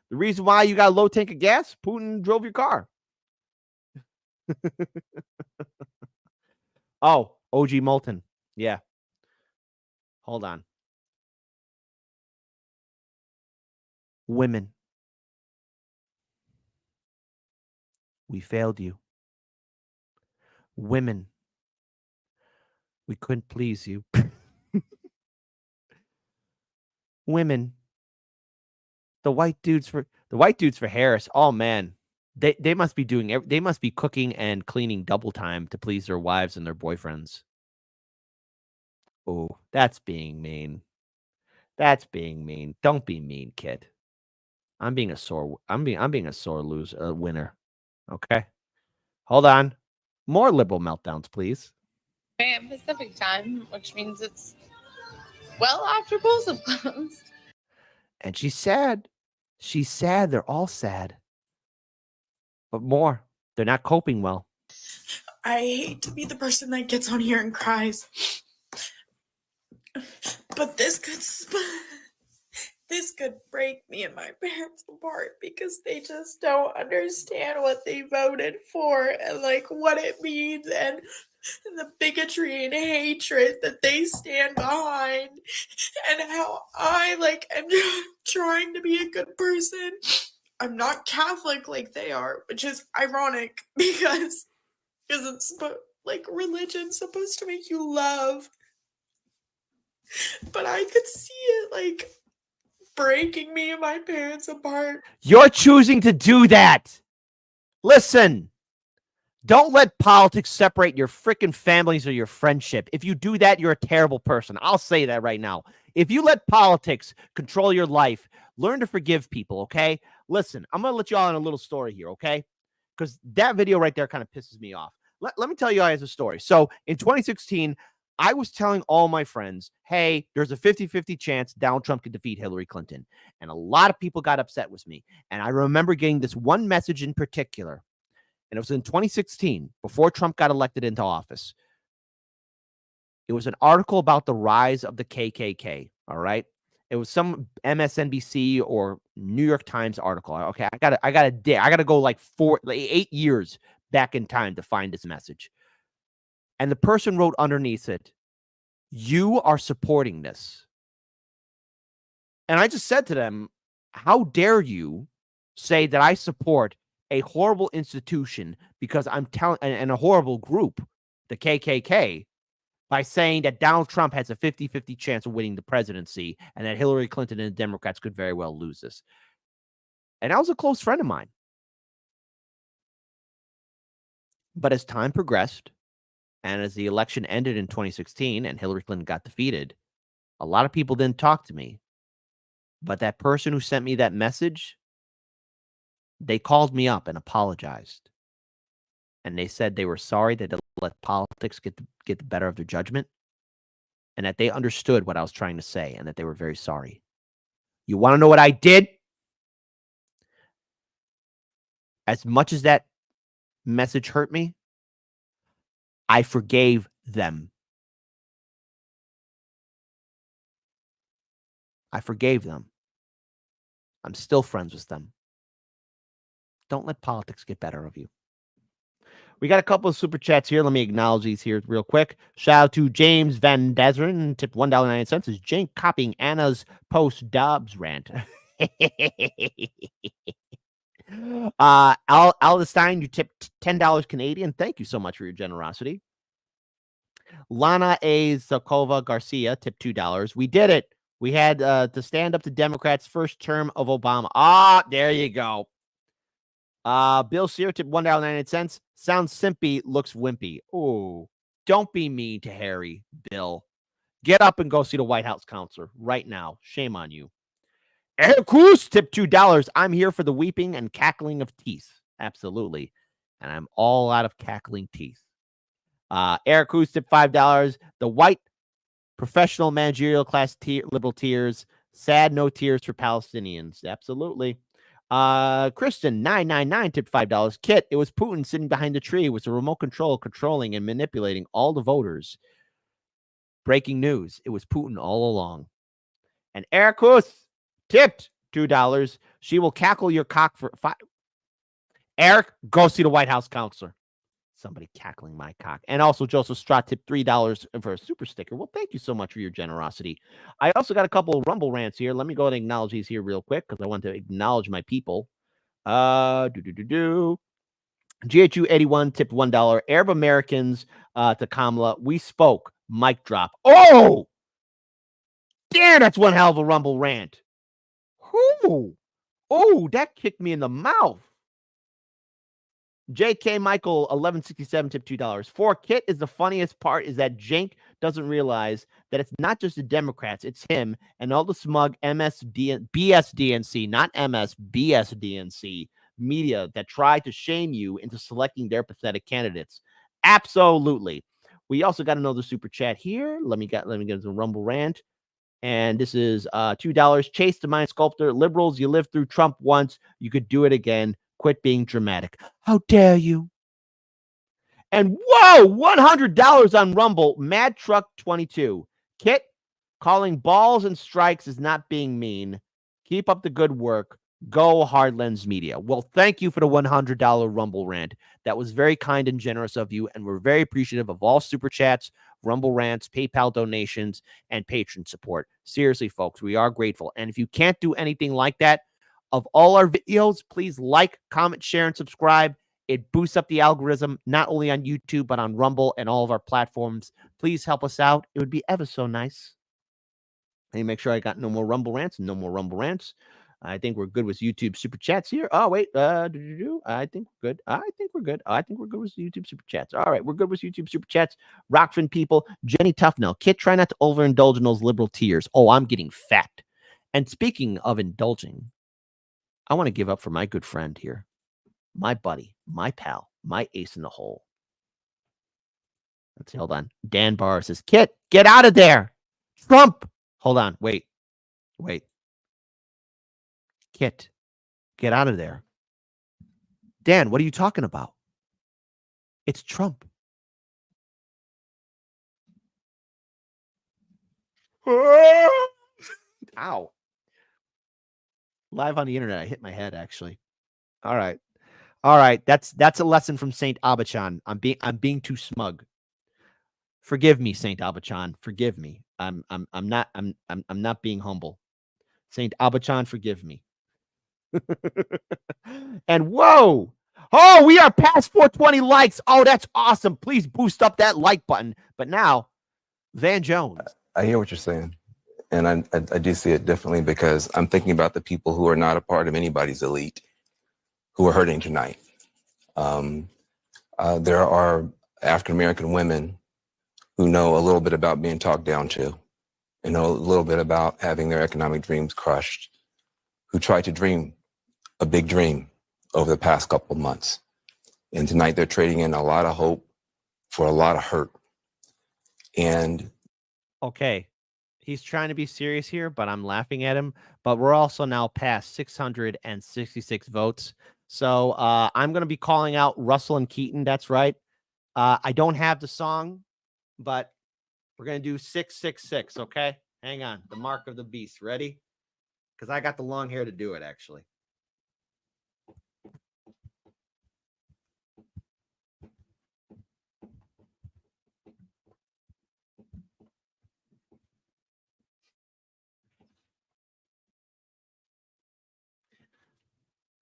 The reason why you got a low tank of gas, Putin drove your car. Oh, OG Molten. Yeah. Hold on. Women. We failed you. Women. We couldn't please you. Women. The white dudes for Harris. Oh man. They must be they must be cooking and cleaning double time to please their wives and their boyfriends. Oh, that's being mean. That's being mean. Don't be mean, kid. I'm being a sore winner. Okay. Hold on. More liberal meltdowns, please. Pacific time, which means it's well after polls have closed. And she's sad. She's sad. They're all sad. But more. They're not coping well. I hate to be the person that gets on here and cries. But this could break me and my parents apart because they just don't understand what they voted for and like what it means and the bigotry and hatred that they stand behind and how I am trying to be a good person. I'm not Catholic like they are, which is ironic because it's religion's supposed to make you love. But I could see it breaking me and my parents apart. You're choosing to do that. Listen, don't let politics separate your freaking families or your friendship. If you do that, you're a terrible person. I'll say that right now. If you let politics control your life, learn to forgive people, okay? Listen, I'm going to let you all in a little story here, okay? Because that video right there kind of pisses me off. Let me tell you guys a story. So in 2016, I was telling all my friends, hey, there's a 50-50 chance Donald Trump could defeat Hillary Clinton. And a lot of people got upset with me. And I remember getting this one message in particular. And it was in 2016, before Trump got elected into office. It was an article about the rise of the KKK, all right? It was some MSNBC or New York Times article. Okay, I gotta go 8 years back in time to find this message. And the person wrote underneath it, "You are supporting this." And I just said to them, how dare you say that I support a horrible institution because I'm telling, and a horrible group, the KKK, by saying that Donald Trump has a 50-50 chance of winning the presidency and that Hillary Clinton and the Democrats could very well lose this. And that was a close friend of mine. But as time progressed, and as the election ended in 2016 and Hillary Clinton got defeated, a lot of people didn't talk to me. But that person who sent me that message, they called me up and apologized. And they said they were sorry that they let politics get the better of their judgment, and that they understood what I was trying to say and that they were very sorry. You want to know what I did? As much as that message hurt me, I forgave them. I forgave them. I'm still friends with them. Don't let politics get better of you. We got a couple of super chats here. Let me acknowledge these here real quick. Shout out to James Van Desren, tipped $1.09. Is Jane copying Anna's post-Dobbs rant? Aldestein, you tipped $10 Canadian. Thank you so much for your generosity. Lana A. Zakova Garcia tipped $2. We did it. We had to stand up to Democrats' first term of Obama. Ah, there you go. Bill Sear tipped $1.98. Sounds simpy, looks wimpy. Oh, don't be mean to Harry, Bill. Get up and go see the White House counselor right now. Shame on you. Eric Cruz tipped $2. I'm here for the weeping and cackling of teeth. Absolutely. And I'm all out of cackling teeth. Eric Cruz tipped $5. The white professional managerial class liberal tears. Sad no tears for Palestinians. Absolutely. Kristen 999 tipped $5. Kit, it was Putin sitting behind the tree with a remote control controlling and manipulating all the voters. Breaking news. It was Putin all along. And Eric Cruz tipped $2. She will cackle your cock for 5. Eric, go see the White House counselor. Somebody cackling my cock. And also, Joseph Strott tipped $3 for a super sticker. Well, thank you so much for your generosity. I also got a couple of Rumble rants here. Let me go ahead and acknowledge these here real quick because I want to acknowledge my people. GHU81 tipped $1. Arab Americans to Kamala. We spoke. Mic drop. Oh! Damn, that's one hell of a Rumble rant. Oh, that kicked me in the mouth. JK Michael 1167 tipped $2. For Kit is the funniest part is that Cenk doesn't realize that it's not just the Democrats, it's him and all the smug BSDNC, not MS, BSDNC media that try to shame you into selecting their pathetic candidates. Absolutely. We also got another super chat here. Let me get the Rumble rant. And this is $2. Chase the Mind Sculptor. Liberals, you lived through Trump once. You could do it again. Quit being dramatic. How dare you? And whoa, $100 on Rumble. Mad Truck 22. Kit, calling balls and strikes is not being mean. Keep up the good work. Go Hardlens Media. Well, thank you for the $100 Rumble rant. That was very kind and generous of you, and we're very appreciative of all super chats, Rumble rants, PayPal donations, and patron support. Seriously, folks, we are grateful. And if you can't do anything like that, of all our videos, please like, comment, share, and subscribe. It boosts up the algorithm, not only on YouTube, but on Rumble and all of our platforms. Please help us out. It would be ever so nice. Let me make sure I got no more Rumble rants. No more Rumble rants. I think we're good with YouTube super chats here. Oh, wait. I think we're good. I think we're good. I think we're good with YouTube super chats. All right. We're good with YouTube super chats. Rockfin people. Jenny Tufnell. Kit, try not to overindulge in those liberal tears. Oh, I'm getting fat. And speaking of indulging, I want to give up for my good friend here, my buddy, my pal, my ace in the hole. Let's see, hold on. Dan Barr says, Kit, get out of there. Trump. Hold on. Wait. Kit, get out of there. Dan, what are you talking about? It's Trump. Ow. Live on the internet, I hit my head, actually. All right. That's a lesson from Saint Abachan. I'm being too smug. Forgive me, Saint Abachan. Forgive me. I'm not being humble. Saint Abachan, forgive me. And whoa. Oh, we are past 420 likes. Oh, that's awesome. Please boost up that like button. But now, Van Jones. I hear what you're saying. And I do see it differently because I'm thinking about the people who are not a part of anybody's elite who are hurting tonight. There are African-American women who know a little bit about being talked down to and know a little bit about having their economic dreams crushed, who tried to dream a big dream over the past couple of months. And tonight they're trading in a lot of hope for a lot of hurt. And okay, he's trying to be serious here, but I'm laughing at him. But we're also now past 666 votes. So I'm going to be calling out Russell and Keaton. That's right. I don't have the song, but we're going to do 666. Okay, hang on. The mark of the beast. Ready? Because I got the long hair to do it, actually.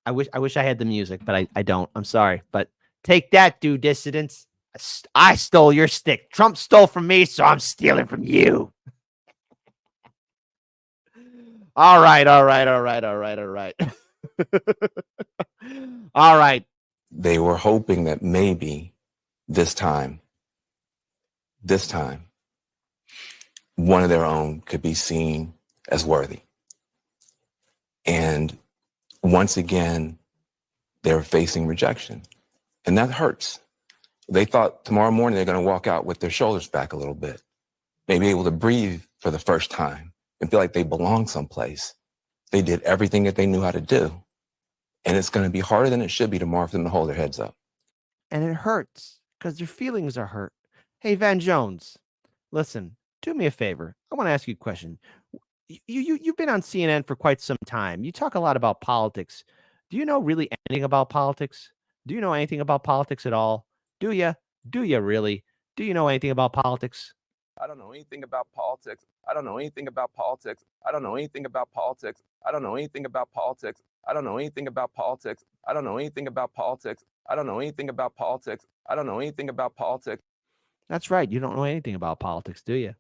I wish I had the music, but I don't. I'm sorry. But take that, dude, dissidents. I stole your stick. Trump stole from me, so I'm stealing from you. All right. All right. they were hoping that maybe this time, one of their own could be seen as worthy. And once again, they're facing rejection. And that hurts. They thought tomorrow morning they're going to walk out with their shoulders back a little bit, maybe able to breathe for the first time and feel like they belong someplace. They did everything that they knew how to do. And it's going to be harder than it should be tomorrow for them to hold their heads up. And it hurts because their feelings are hurt. Hey, Van Jones, listen, do me a favor. I want to ask you a question. You've been on CNN for quite some time. You talk a lot about politics. Do you know really anything about politics? Do you know anything about politics at all? Do you? Do you really? Do you know anything about politics? I don't know anything about politics. I don't know anything about politics. I don't know anything about politics. I don't know anything about politics. I don't know anything about politics. I don't know anything about politics. I don't know anything about politics. I don't know anything about politics. That's right. You don't know anything about politics, do you?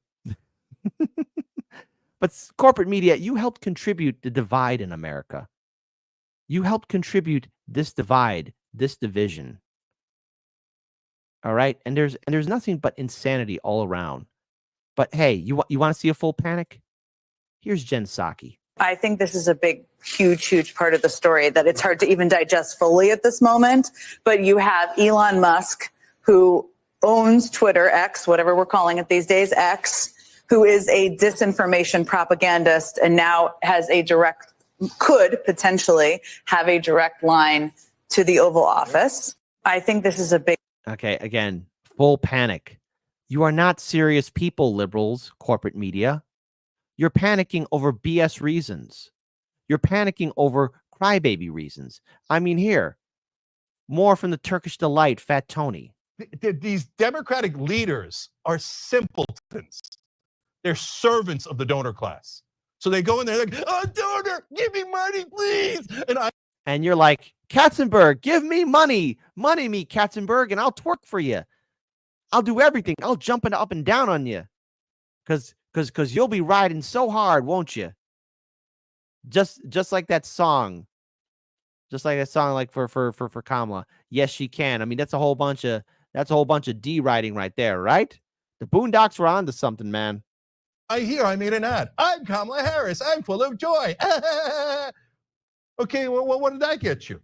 But corporate media, you helped contribute the divide in America. You helped contribute this divide, this division. All right? And there's nothing but insanity all around. But hey, you want to see a full panic? Here's Jen Psaki. I think this is a big, huge part of the story that it's hard to even digest fully at this moment. But you have Elon Musk, who owns Twitter, X, whatever we're calling it these days, X, who is a disinformation propagandist and now has could potentially have a direct line to the Oval Office. I think this is a big... Okay, again, full panic. You are not serious people, liberals, corporate media. You're panicking over BS reasons. You're panicking over crybaby reasons. I mean, here, more from the Turkish delight, Fat Tony. These Democratic leaders are simpletons. They're servants of the donor class. So they go in there like, oh, donor, give me money, please. And you're like, Katzenberg, give me money. Money me, Katzenberg, and I'll twerk for you. I'll do everything. I'll jump up and down on you. Because you'll be riding so hard, won't you? Just like that song. Just like that song, like for Kamala. Yes, she can. I mean, that's a whole bunch of D writing right there, right? The Boondocks were onto something, man. I made an ad. I'm Kamala Harris. I'm full of joy. Okay, well, what did that get you?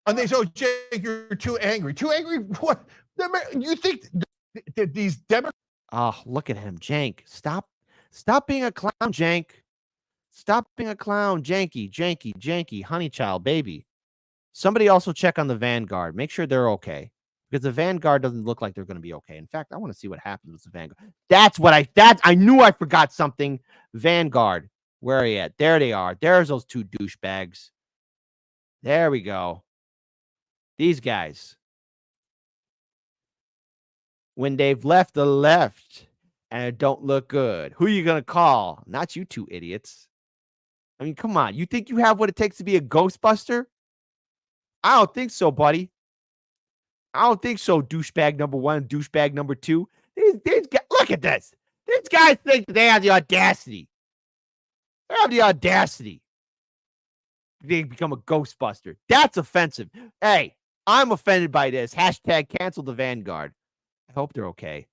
And they say, oh, Jake, you're too angry. Too angry? What? You think that these Democrats... Oh, look at him, Jank. Stop being a clown, Jank. Stop being a clown, Janky, honey child, baby. Somebody also check on the Vanguard. Make sure they're okay. Because the Vanguard doesn't look like they're going to be okay. In fact, I want to see what happens with the Vanguard. I knew I forgot something. Vanguard. Where are you at? There they are. There's those two douchebags. There we go. These guys. When they've left the left and it don't look good, who are you going to call? Not you two idiots. I mean, come on. You think you have what it takes to be a Ghostbuster? I don't think so, buddy. I don't think so, douchebag number one, douchebag number two. These guys, look at this. These guys think they have the audacity. They have the audacity. They become a Ghostbuster. That's offensive. Hey, I'm offended by this. Hashtag cancel the Vanguard. I hope they're okay.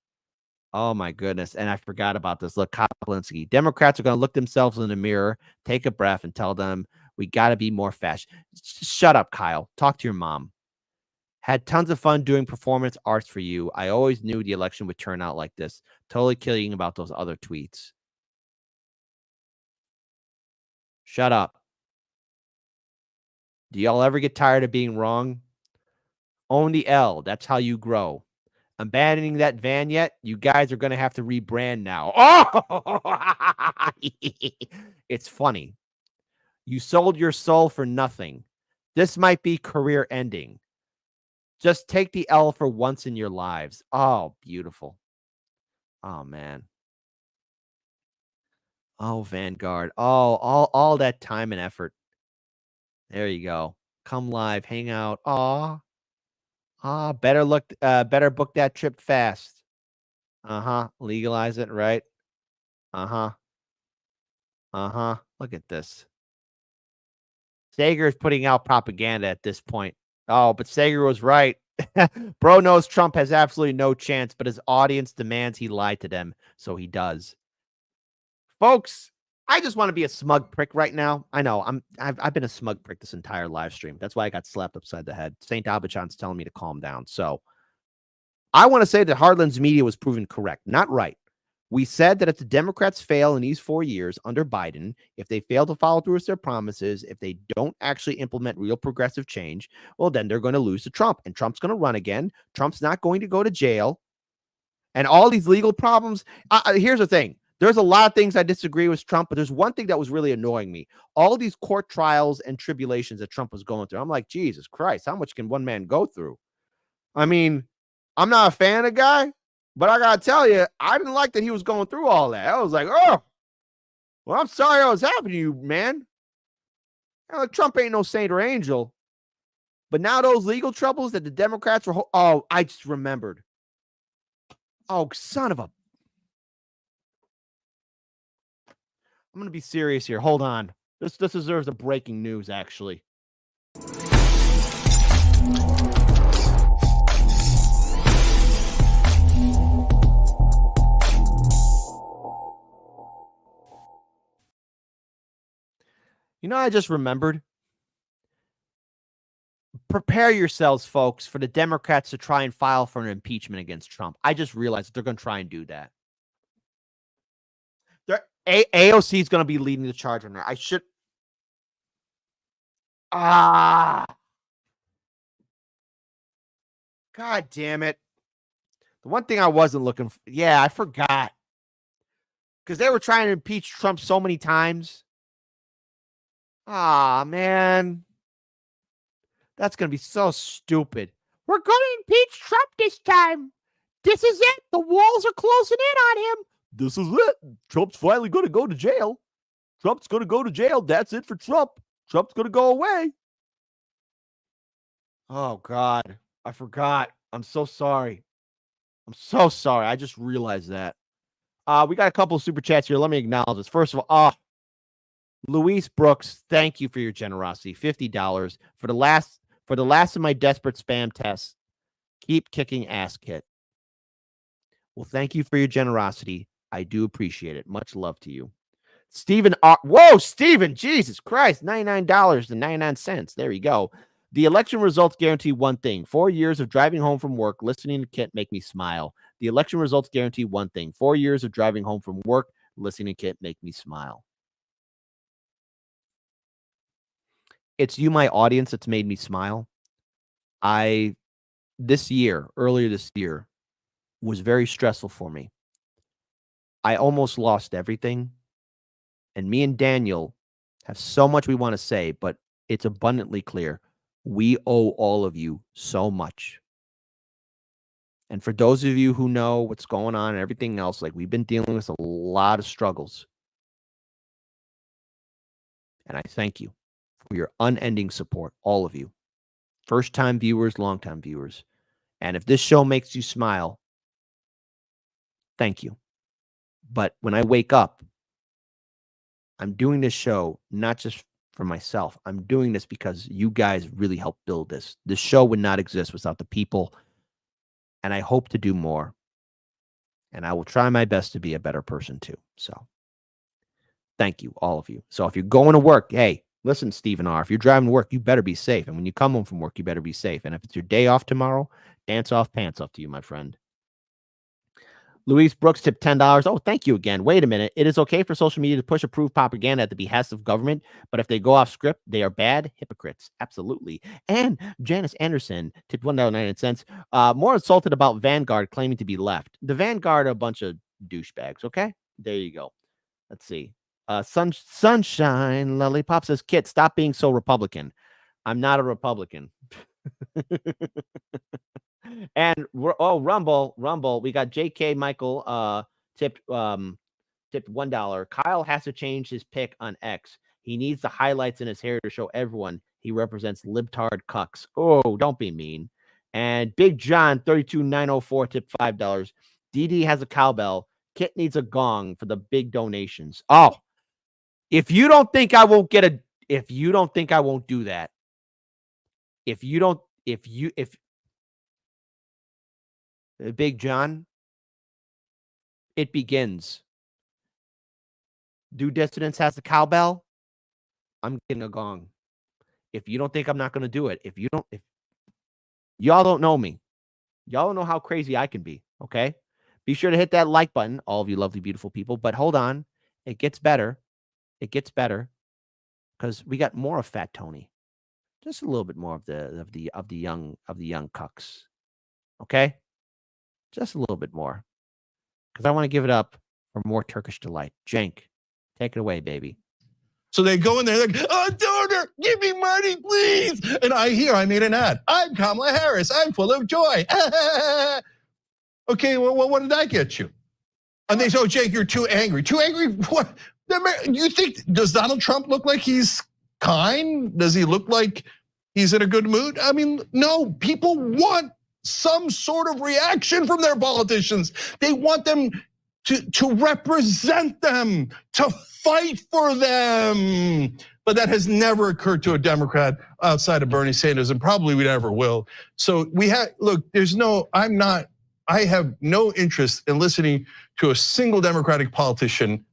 Oh, my goodness. And I forgot about this. Look, Kyle Kalinske. Democrats are going to look themselves in the mirror, take a breath, and tell them, we got to be more fashion. Shut up, Kyle. Talk to your mom. Had tons of fun doing performance arts for you. I always knew the election would turn out like this. Totally kidding about those other tweets. Shut up. Do y'all ever get tired of being wrong? Own the L. That's how you grow. Abandoning that van yet? You guys are going to have to rebrand now. Oh! It's funny. You sold your soul for nothing. This might be career ending. Just take the L for once in your lives. Oh, beautiful. Oh, man. Oh, Vanguard. Oh, all that time and effort. There you go. Come live, hang out. Better book that trip fast. Legalize it, right? Look at this. Sager is putting out propaganda at this point. Oh, but Sager was right. Bro knows Trump has absolutely no chance, but his audience demands he lie to them, so he does. Folks, I just want to be a smug prick right now. I know I've been a smug prick this entire live stream. That's why I got slapped upside the head. St. Abichan's telling me to calm down. So I want to say that Heartland's media was proven correct, not right. We said that if the Democrats fail in these 4 years under Biden, if they fail to follow through with their promises, if they don't actually implement real progressive change, well, then they're going to lose to Trump, and Trump's going to run again. Trump's not going to go to jail. And all these legal problems. Here's the thing. There's a lot of things I disagree with Trump, but there's one thing that was really annoying me. All these court trials and tribulations that Trump was going through. I'm like, Jesus Christ, how much can one man go through? I mean, I'm not a fan of the guy, but I gotta tell you, I didn't like that he was going through all that. I was like, oh, well, I'm sorry I was happening to you, man. Trump ain't no saint or angel. But now those legal troubles that the Democrats were, oh, I just remembered. Oh, son of a. I'm going to be serious here. Hold on. This deserves a breaking news, actually. You know, I just remembered. Prepare yourselves, folks, for the Democrats to try and file for an impeachment against Trump. I just realized that they're going to try and do that. AOC is going to be leading the charge on there. I should. God damn it. The one thing I wasn't looking for. Yeah, I forgot. Because they were trying to impeach Trump so many times. Man. That's going to be so stupid. We're going to impeach Trump this time. This is it. The walls are closing in on him. This is it. Trump's finally going to go to jail. Trump's going to go to jail. That's it for Trump. Trump's going to go away. Oh, God. I forgot. I'm so sorry. I'm so sorry. I just realized that. We got a couple of super chats here. Let me acknowledge this. First of all, Luis Brooks, thank you for your generosity. $50 for the last of my desperate spam tests. Keep kicking ass, Kit. Well, thank you for your generosity. I do appreciate it. Much love to you. Stephen R. Whoa, Stephen, Jesus Christ. $99.99. There you go. The election results guarantee one thing. 4 years of driving home from work, listening to Kit make me smile. The election results guarantee one thing. 4 years of driving home from work, listening to Kit make me smile. It's you, my audience, that's made me smile. Earlier this year, was very stressful for me. I almost lost everything. And me and Daniel have so much we want to say, but it's abundantly clear. We owe all of you so much. And for those of you who know what's going on and everything else, like we've been dealing with a lot of struggles. And I thank you for your unending support, all of you. First-time viewers, long-time viewers. And if this show makes you smile, thank you. But when I wake up, I'm doing this show not just for myself. I'm doing this because you guys really helped build this. This show would not exist without the people. And I hope to do more. And I will try my best to be a better person too. So thank you, all of you. So if you're going to work, hey, listen, Stephen R., if you're driving to work, you better be safe. And when you come home from work, you better be safe. And if it's your day off tomorrow, dance off, pants off to you, my friend. Louise Brooks tipped $10. Oh, thank you again. Wait a minute. It is okay for social media to push approved propaganda at the behest of government, but if they go off script, they are bad hypocrites. Absolutely. And Janice Anderson tipped $1.99. More insulted about Vanguard claiming to be left. The Vanguard are a bunch of douchebags, okay? There you go. Let's see. Sunshine Lollipop says, Kit, stop being so Republican. I'm not a Republican. And Rumble, we got JK Michael tipped $1. Kyle has to change his pick on X. He needs the highlights in his hair to show everyone he represents libtard cucks. Oh, don't be mean. And Big John 32904 tipped $5. DD has a cowbell. Kit needs a gong for the big donations. Oh, if you don't think I won't do that, Big John, it begins. Do Dissidents has the cowbell? I'm getting a gong. If you don't think I'm not going to do it, if y'all don't know me, y'all don't know how crazy I can be, okay? Be sure to hit that like button, all of you lovely, beautiful people. But hold on, it gets better. It gets better because we got more of Fat Tony, just a little bit more of the young cucks, okay? Just a little bit more, because I want to give it up for more Turkish delight. Cenk, take it away, baby. So they go in there like, oh, donor, give me money, please. And I made an ad. I'm Kamala Harris. I'm full of joy. Okay, well, what did that get you? And they say, oh, Jake, you're too angry. Too angry? What? You think, does Donald Trump look like he's kind? Does he look like he's in a good mood? I mean, no, people want some sort of reaction from their politicians. They want them to represent them, to fight for them. But that has never occurred to a Democrat outside of Bernie Sanders, and probably we never will. So look, I have no interest in listening to a single Democratic politician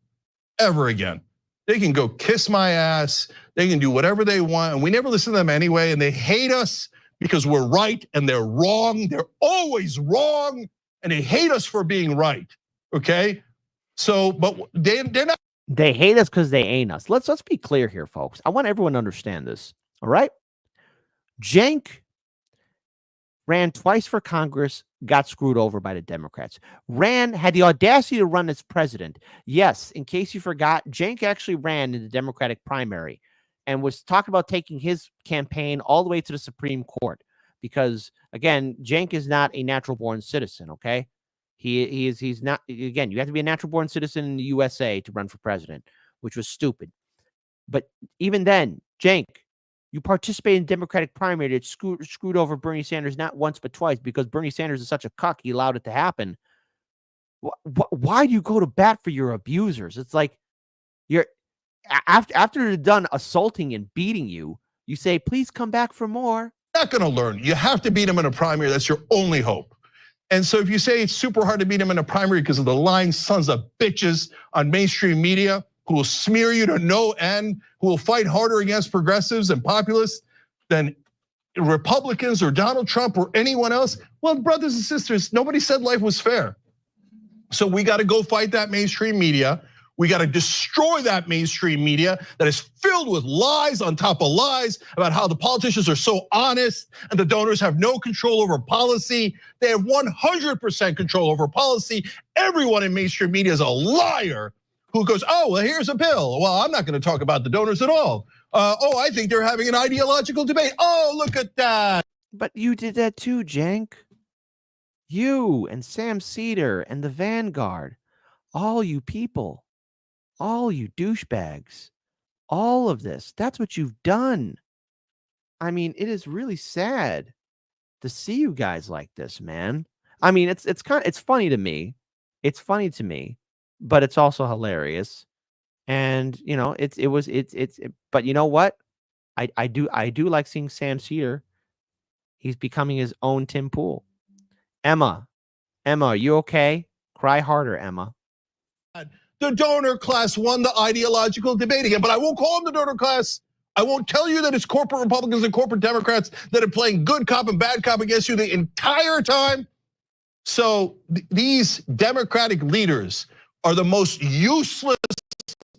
ever again. They can go kiss my ass, they can do whatever they want, and we never listen to them anyway, and they hate us because we're right and they're wrong. They're always wrong, and they hate us for being right, okay? So, but they're not. They hate us because they ain't us. Let's be clear here, folks. I want everyone to understand this, all right? Cenk ran twice for Congress, got screwed over by the Democrats. Had the audacity to run as president. Yes, in case you forgot, Cenk actually ran in the Democratic primary and was talking about taking his campaign all the way to the Supreme Court. Because, again, Cenk is not a natural-born citizen, okay? He's not, again, you have to be a natural-born citizen in the USA to run for president, which was stupid. But even then, Cenk, you participated in Democratic primary that screwed over Bernie Sanders not once but twice because Bernie Sanders is such a cuck, he allowed it to happen. Why do you go to bat for your abusers? It's like after they're done assaulting and beating you, you say, please come back for more. Not gonna learn. You have to beat them in a primary. That's your only hope. And so if you say it's super hard to beat them in a primary because of the lying sons of bitches on mainstream media who will smear you to no end, who will fight harder against progressives and populists than Republicans or Donald Trump or anyone else. Well, brothers and sisters, nobody said life was fair. So we got to go fight that mainstream media. We got to destroy that mainstream media that is filled with lies on top of lies about how the politicians are so honest and the donors have no control over policy. They have 100% control over policy. Everyone in mainstream media is a liar who goes, oh, well, here's a bill. Well, I'm not going to talk about the donors at all. Oh, I think they're having an ideological debate. Oh, look at that. But you did that too, Cenk. You and Sam Cedar and the Vanguard, all you people, all you douchebags, all of this, that's what you've done. I mean, it is really sad to see you guys like this, man. I mean, it's funny to me. It's funny to me, but it's also hilarious. And you know, but you know what? I do like seeing Sam Cedar. He's becoming his own Tim Pool. Emma, are you okay? Cry harder, Emma. The donor class won the ideological debate again, but I won't call them the donor class. I won't tell you that it's corporate Republicans and corporate Democrats that are playing good cop and bad cop against you the entire time. So these Democratic leaders are the most useless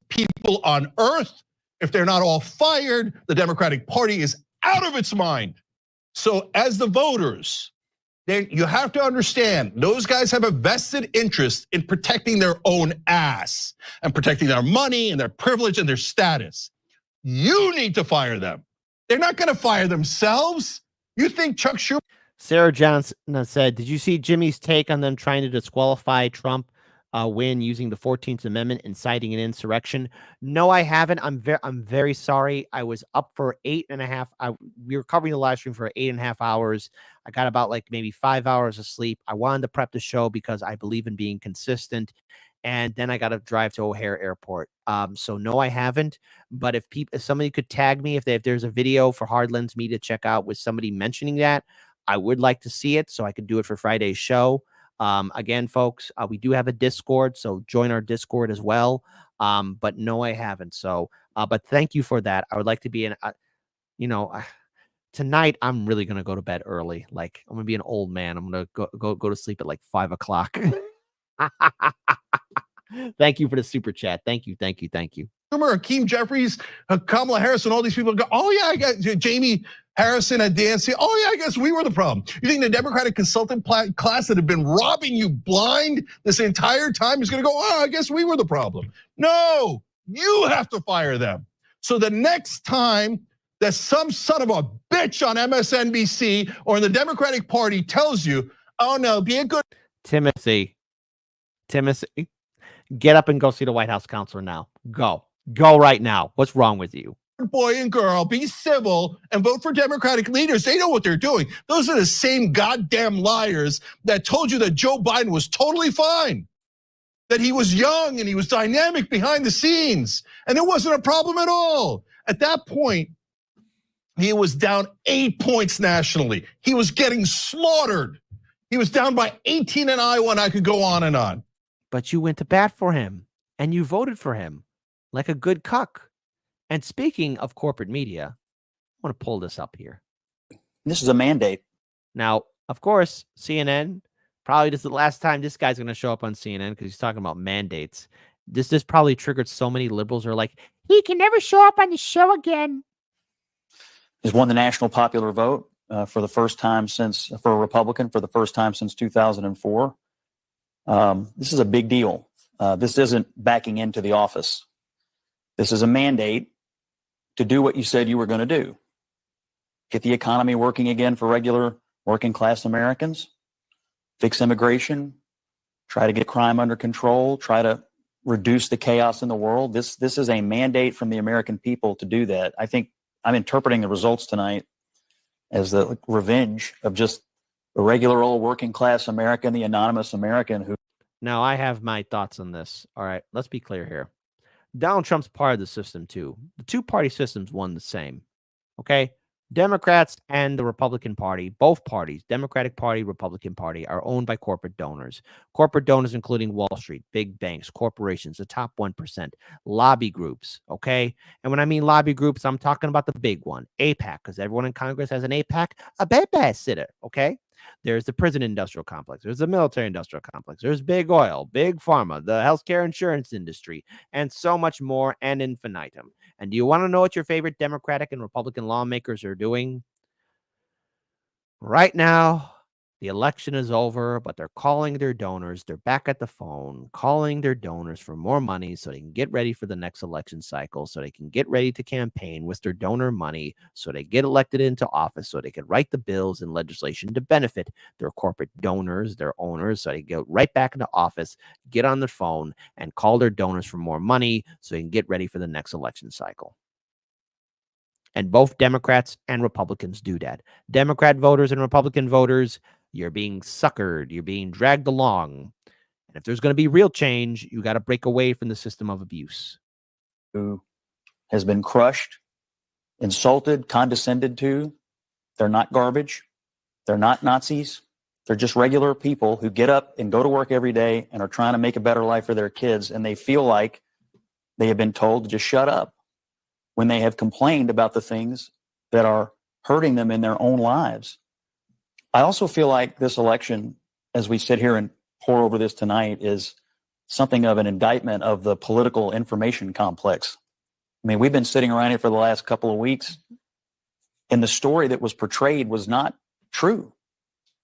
people on earth. If they're not all fired, the Democratic Party is out of its mind. So as the voters, you have to understand, those guys have a vested interest in protecting their own ass and protecting their money and their privilege and their status. You need to fire them. They're not gonna fire themselves. You think Chuck Schumer? Sarah Johnson said, did you see Jimmy's take on them trying to disqualify Trump win using the 14th Amendment, inciting an insurrection? No, I haven't. I'm very sorry. I was up for 8.5. We were covering the live stream for 8.5 hours. I got about like maybe 5 hours of sleep. I wanted to prep the show because I believe in being consistent. And then I got to drive to O'Hare Airport. So no, I haven't. But if somebody could tag me, if there's a video for Hardlands Me to check out with somebody mentioning that, I would like to see it so I could do it for Friday's show. Again, folks, we do have a Discord, so join our Discord as well. But no, I haven't. So, but thank you for that. I would like to be tonight I'm really gonna go to bed early. Like I'm gonna be an old man. I'm gonna go to sleep at like 5 o'clock. Thank you for the super chat. Thank you. Hakeem Jeffries, Kamala Harris, and all these people go, oh yeah, I got Jamie Harrison and Dancy. Oh yeah, I guess we were the problem. You think the Democratic consultant class that had been robbing you blind this entire time is gonna go, oh, I guess we were the problem. No, you have to fire them. So the next time that some son of a bitch on MSNBC or in the Democratic Party tells you, oh no, be a good Timothy, get up and go see the White House counselor now. Go right now. What's wrong with you? boy and girl, be civil and vote for Democratic leaders. They know what they're doing. Those are the same goddamn liars that told you that Joe Biden was totally fine, that he was young and he was dynamic behind the scenes, and it wasn't a problem at all. At that point, he was down 8 points nationally. He was getting slaughtered. He was down by 18 in Iowa, and I could go on and on. But you went to bat for him, and you voted for him like a good cuck. And speaking of corporate media, I want to pull this up here. This is a mandate. Now, of course, CNN, probably this is the last time this guy's going to show up on CNN because he's talking about mandates. This probably triggered so many liberals who are like, he can never show up on the show again. Has won the national popular vote for the first time for a Republican for the first time since 2004. This is a big deal. This isn't backing into the office. This is a mandate to do what you said you were going to do. Get the economy working again for regular working class Americans, fix immigration, try to get crime under control, try to reduce the chaos in the world. This is a mandate from the American people to do that. I think I'm interpreting the results tonight as the revenge of just the regular old working class American, the anonymous American who. Now, I have my thoughts on this. All right, let's be clear here. Donald Trump's part of the system, too. The two-party system's one the same, okay? Democrats and the Republican Party, both parties, Democratic Party, Republican Party, are owned by corporate donors. Corporate donors including Wall Street, big banks, corporations, the top 1%, lobby groups, okay? And when I mean lobby groups, I'm talking about the big one, AIPAC, because everyone in Congress has an AIPAC, a babysitter, okay? There's the prison industrial complex. There's the military industrial complex. There's big oil, big pharma, the healthcare insurance industry, and so much more and infinitum. And do you want to know what your favorite Democratic and Republican lawmakers are doing? Right now, the election is over, but they're calling their donors. They're back at the phone, calling their donors for more money so they can get ready for the next election cycle, so they can get ready to campaign with their donor money, so they get elected into office, so they can write the bills and legislation to benefit their corporate donors, their owners, so they go right back into office, get on the phone, and call their donors for more money so they can get ready for the next election cycle. And both Democrats and Republicans do that. Democrat voters and Republican voters, you're being suckered. You're being dragged along. And if there's going to be real change, you got to break away from the system of abuse. Who has been crushed, insulted, condescended to. They're not garbage. They're not Nazis. They're just regular people who get up and go to work every day and are trying to make a better life for their kids. And they feel like they have been told to just shut up when they have complained about the things that are hurting them in their own lives. I also feel like this election, as we sit here and pour over this tonight, is something of an indictment of the political information complex. I mean, we've been sitting around here for the last couple of weeks, and the story that was portrayed was not true.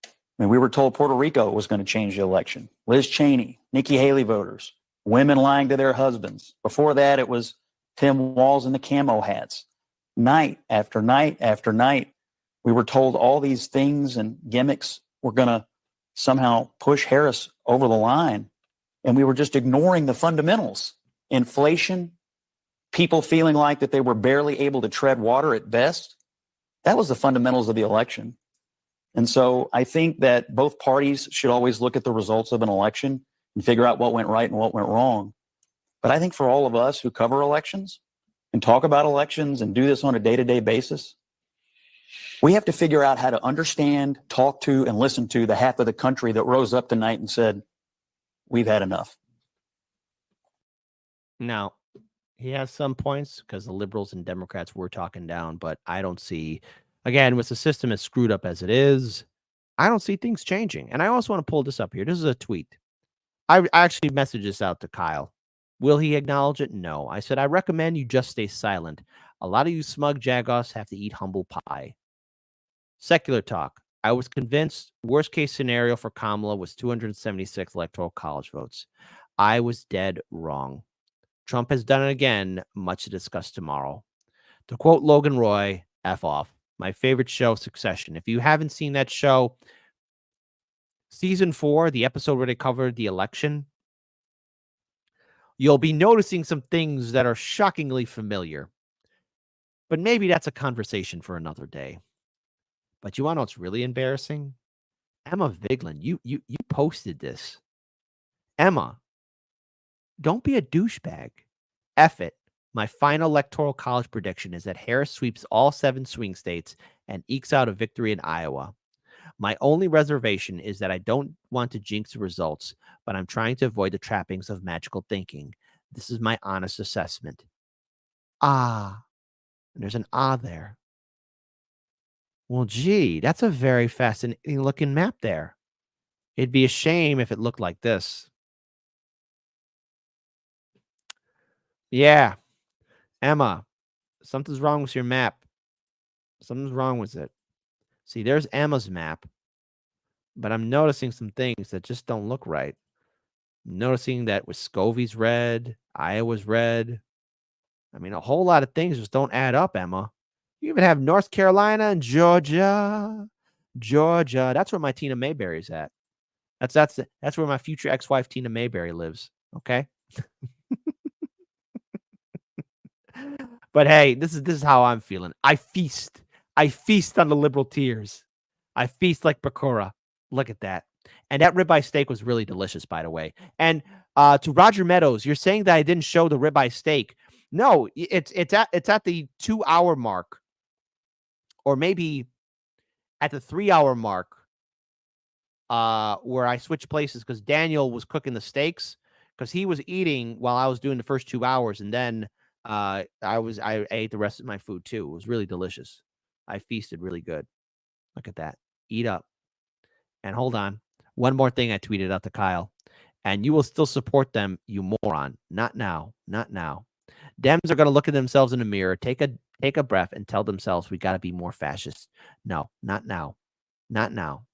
I mean, we were told Puerto Rico was going to change the election. Liz Cheney, Nikki Haley voters, women lying to their husbands. Before that, it was Tim Walz and the camo hats. Night after night after night, we were told all these things and gimmicks were going to somehow push Harris over the line. And we were just ignoring the fundamentals. Inflation, people feeling like that they were barely able to tread water at best. That was the fundamentals of the election. And so I think that both parties should always look at the results of an election and figure out what went right and what went wrong. But I think for all of us who cover elections and talk about elections and do this on a day-to-day basis, we have to figure out how to understand, talk to, and listen to the half of the country that rose up tonight and said, we've had enough. Now, he has some points because the liberals and Democrats were talking down, but I don't see, again, with the system as screwed up as it is, I don't see things changing. And I also want to pull this up here. This is a tweet. I actually messaged this out to Kyle. Will he acknowledge it? No. I said, I recommend you just stay silent. A lot of you smug jagoffs have to eat humble pie. Secular talk. I was convinced worst case scenario for Kamala was 276 electoral college votes. I was dead wrong. Trump has done it again, much to discuss tomorrow. To quote Logan Roy, F off. My favorite show, Succession. If you haven't seen that show, season 4, the episode where they covered the election, you'll be noticing some things that are shockingly familiar. But maybe that's a conversation for another day. But you want to know what's really embarrassing? Emma Vigeland, you posted this. Emma, don't be a douchebag. F it. My final electoral college prediction is that Harris sweeps all 7 swing states and ekes out a victory in Iowa. My only reservation is that I don't want to jinx the results, but I'm trying to avoid the trappings of magical thinking. This is my honest assessment. Ah, and there's an ah there. Well, gee, that's a very fascinating looking map there. It'd be a shame if it looked like this. Yeah, Emma, something's wrong with your map. Something's wrong with it. See, there's Emma's map, but I'm noticing some things that just don't look right. I'm noticing that Wisconsin's red, Iowa's red. I mean, a whole lot of things just don't add up, Emma. You even have North Carolina and Georgia. Georgia. That's where my Tina Mayberry's at. That's where my future ex-wife Tina Mayberry lives. Okay. But hey, this is how I'm feeling. I feast on the liberal tears. I feast like Bakura. Look at that. And that ribeye steak was really delicious, by the way. And to Roger Meadows, you're saying that I didn't show the ribeye steak. No, it's at the 2-hour mark, or maybe at the 3-hour mark, where I switched places because Daniel was cooking the steaks because he was eating while I was doing the first 2 hours, and then I ate the rest of my food too. It was really delicious. I feasted really good. Look at that. Eat up. And hold on. One more thing I tweeted out to Kyle. And you will still support them, you moron. Not now. Not now. Dems are going to look at themselves in the mirror, take a breath, and tell themselves we got to be more fascist. No, not now. Not now.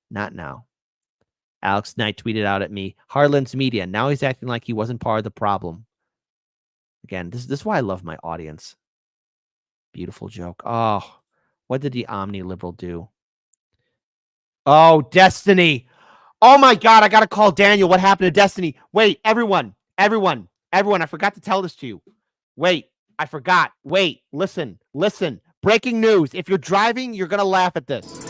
Not now. Alex Knight tweeted out at me, Harlan's media. Now he's acting like he wasn't part of the problem. Again, this is why I love my audience. Beautiful joke. Oh, what did the omni-liberal do? Oh, Destiny. Oh, my God. I got to call Daniel. What happened to Destiny? Wait, everyone. I forgot to tell this to you. Wait, I forgot. Wait, listen. Breaking news. If you're driving, you're going to laugh at this.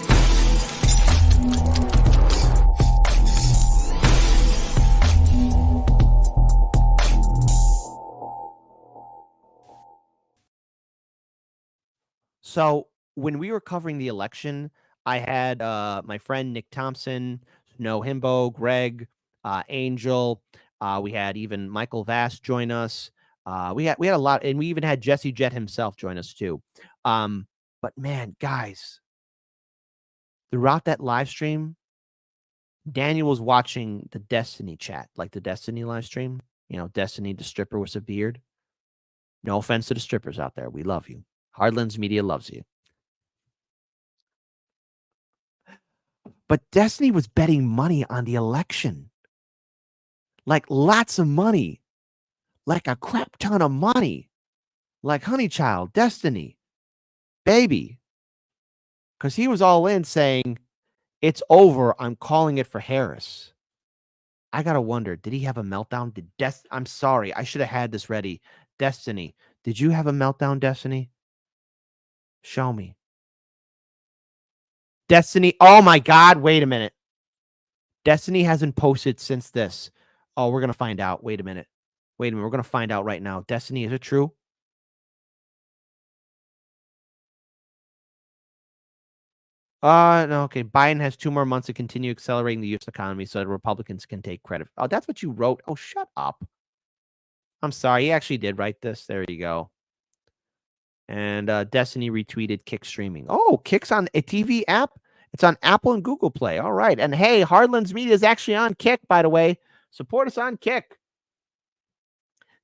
So when we were covering the election, I had my friend Nick Thompson, Snow Himbo, Greg, Angel. We had even Michael Vass join us. We had a lot, and we even had Jesse Jett himself join us too. But man, guys, throughout that live stream, Daniel was watching the Destiny chat, like the Destiny live stream. You know, Destiny, the stripper with a beard. No offense to the strippers out there. We love you. Hardlands Media loves you. But Destiny was betting money on the election. Like lots of money. Like a crap ton of money. Like Honey Child, Destiny, baby. Because he was all in saying, it's over. I'm calling it for Harris. I got to wonder, did he have a meltdown? I'm sorry. I should have had this ready. Destiny, did you have a meltdown, Destiny? Show me. Destiny. Oh my God. Wait a minute. Destiny hasn't posted since this. Oh, we're going to find out. Wait a minute. We're going to find out right now. Destiny, is it true? No. Okay. Biden has 2 more months to continue accelerating the U.S. economy so that Republicans can take credit. Oh, that's what you wrote. Oh, shut up. I'm sorry. He actually did write this. There you go. And Destiny retweeted Kick streaming. Oh, Kick's on a TV app. It's on Apple and Google Play. All right. And hey, Hardlands Media is actually on Kick, by the way. Support us on Kick.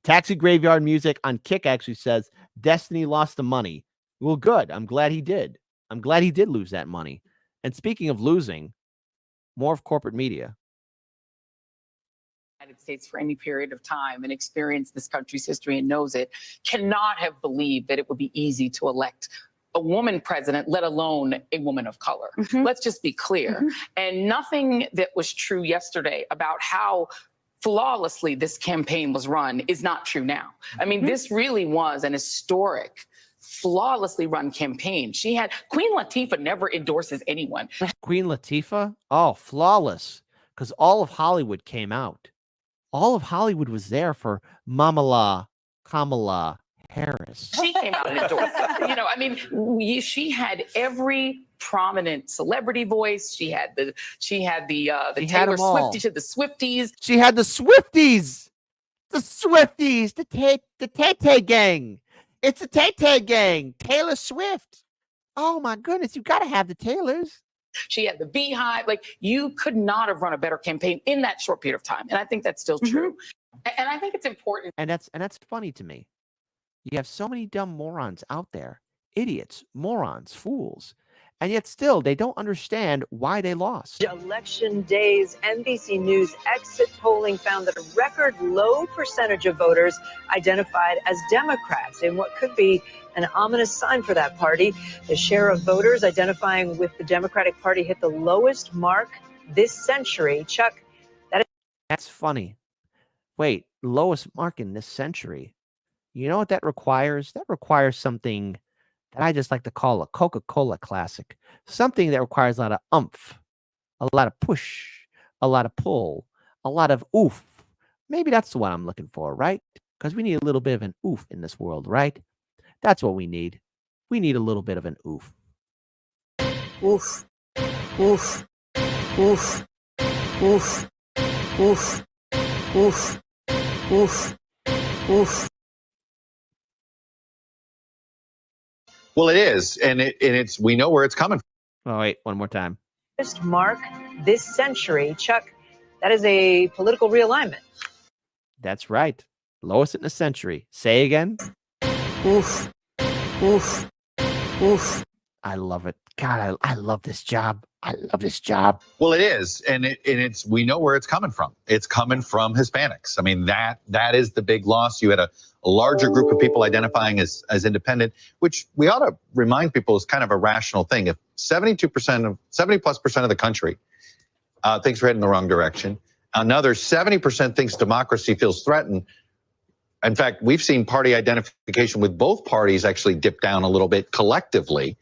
Taxi Graveyard Music on Kick actually says Destiny lost the money. Well, good. I'm glad he did. I'm glad he did lose that money. And speaking of losing, more of corporate media. United States for any period of time and experienced this country's history and knows it, cannot have believed that it would be easy to elect a woman president, let alone a woman of color. Let's just be clear. And nothing that was true yesterday about how flawlessly this campaign was run is not true now. I mean, this really was an historic, flawlessly run campaign. She had Queen Latifah never endorses anyone. Queen Latifah? Oh, flawless. Because all of Hollywood came out. All of Hollywood was there for Kamala Harris. She came out and endorsed. You know, I mean, she had every prominent celebrity voice. She had the Taylor Swift. She had the Swifties. She had the Swifties. The Swifties. The Tay-Tay gang. It's the Tay-Tay gang. Taylor Swift. Oh my goodness, you got to have the Taylors. She had the Beehive. Like, you could not have run a better campaign in that short period of time. And I think that's still true. And I think it's important. And that's funny to me. You have so many dumb morons out there, idiots, morons, fools, and yet still they don't understand why they lost. Election days, NBC News exit polling found that a record low percentage of voters identified as Democrats in what could be an ominous sign for that party. The share of voters identifying with the Democratic Party hit the lowest mark this century. Chuck, that's funny. Wait, lowest mark in this century. You know what that requires? That requires something that I just like to call a Coca-Cola classic. Something that requires a lot of oomph, a lot of push, a lot of pull, a lot of oof. Maybe that's the one I'm looking for, right? Because we need a little bit of an oof in this world, right? That's what we need. We need a little bit of an oof. Oof. Oof. Oof. Oof. Oof. Oof. Oof. Oof. Well, it is, and it's we know where it's coming from. Oh, wait, one more time. Lowest mark this century. Chuck, that is a political realignment. That's right. Lowest in a century. Say again. Oof. Oof. Oof. I love it. God, I love this job. I love this job. Well, it is, and it's we know where it's coming from. It's coming from Hispanics. I mean, that is the big loss. You had a larger group of people identifying as independent, which we ought to remind people is kind of a rational thing. If 70+% of the country thinks we're heading in the wrong direction, another 70% thinks democracy feels threatened. In fact, we've seen party identification with both parties actually dip down a little bit collectively,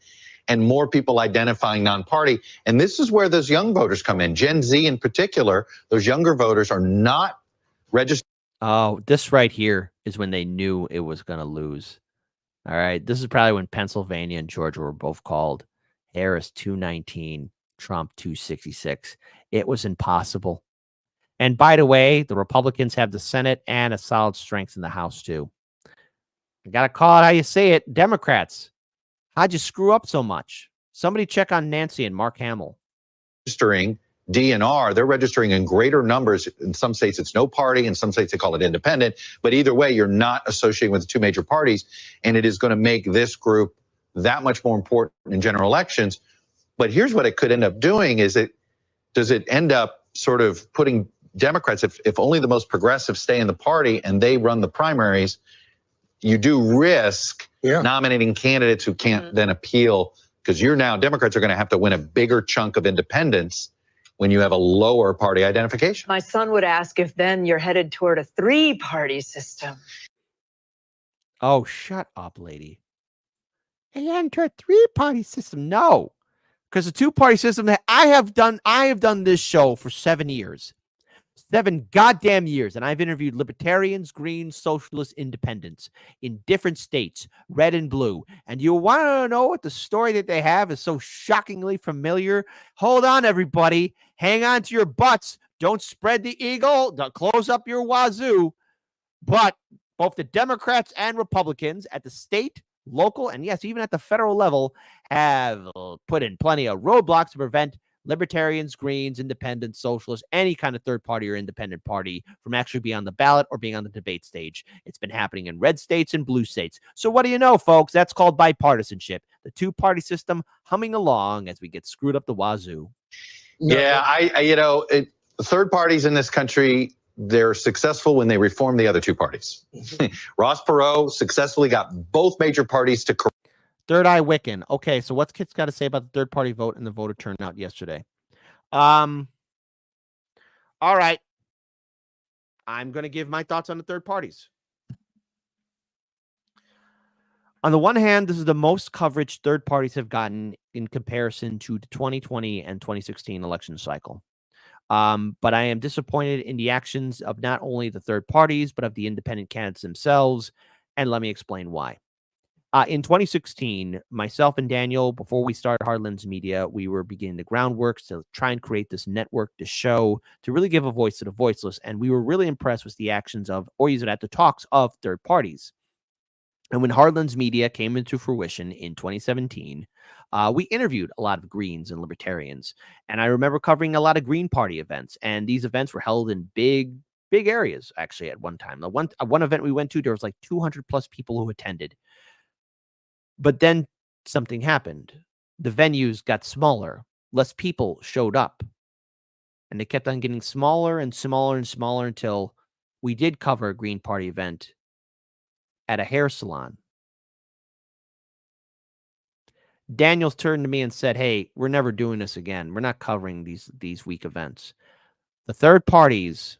and more people identifying non-party. And this is where those young voters come in. Gen Z in particular, those younger voters are not registered. Oh, this right here is when they knew it was going to lose. All right. This is probably when Pennsylvania and Georgia were both called. Harris 219, Trump 266. It was impossible. And by the way, the Republicans have the Senate and a solid strength in the House too. You got to call it how you say it. Democrats, how'd you screw up so much? Somebody check on Nancy and Mark Hamill. Registering DNR, they're registering in greater numbers. In some states, it's no party. In some states, they call it independent. But either way, you're not associating with the two major parties. And it is going to make this group that much more important in general elections. But here's what it could end up doing is does it end up sort of putting Democrats, if only the most progressive stay in the party and they run the primaries, you do risk nominating candidates who can't then appeal, because Democrats are going to have to win a bigger chunk of independents when you have a lower party identification. My son would ask if then you're headed toward a three-party system. Oh, shut up, lady. And enter a three-party system. No, because the two-party system that I have done this show for 7 years. 7 goddamn years, and I've interviewed libertarians, greens, socialists, independents in different states, red and blue. And you want to know what the story that they have is so shockingly familiar? Hold on, everybody. Hang on to your butts. Don't spread the eagle. Don't close up your wazoo. But both the Democrats and Republicans at the state, local, and yes, even at the federal level have put in plenty of roadblocks to prevent libertarians, greens, independents, socialists, any kind of third party or independent party from actually being on the ballot or being on the debate stage. It's been happening in red states and blue states. So what do you know, folks? That's called bipartisanship. The two-party system humming along as we get screwed up the wazoo. Yeah, third parties in this country they're successful when they reform the other two parties. Ross Perot successfully got both major parties to. Third Eye Wiccan. Okay, so what's Kit's got to say about the third party vote and the voter turnout yesterday? All right. I'm going to give my thoughts on the third parties. On the one hand, this is the most coverage third parties have gotten in comparison to the 2020 and 2016 election cycle. But I am disappointed in the actions of not only the third parties, but of the independent candidates themselves. And let me explain why. In 2016, myself and Daniel, before we started Hardlands Media, we were beginning the groundwork to try and create this network to show, to really give a voice to the voiceless. And we were really impressed with the actions of, or use it at the talks of third parties. And when Hardlands Media came into fruition in 2017, we interviewed a lot of Greens and Libertarians. And I remember covering a lot of Green Party events. And these events were held in big areas, actually, at one time. One event we went to, there was like 200 plus people who attended. But then something happened. The venues got smaller. Less people showed up. And they kept on getting smaller and smaller and smaller until we did cover a Green Party event at a hair salon. Daniels turned to me and said, "Hey, we're never doing this again. We're not covering these weak events." The third parties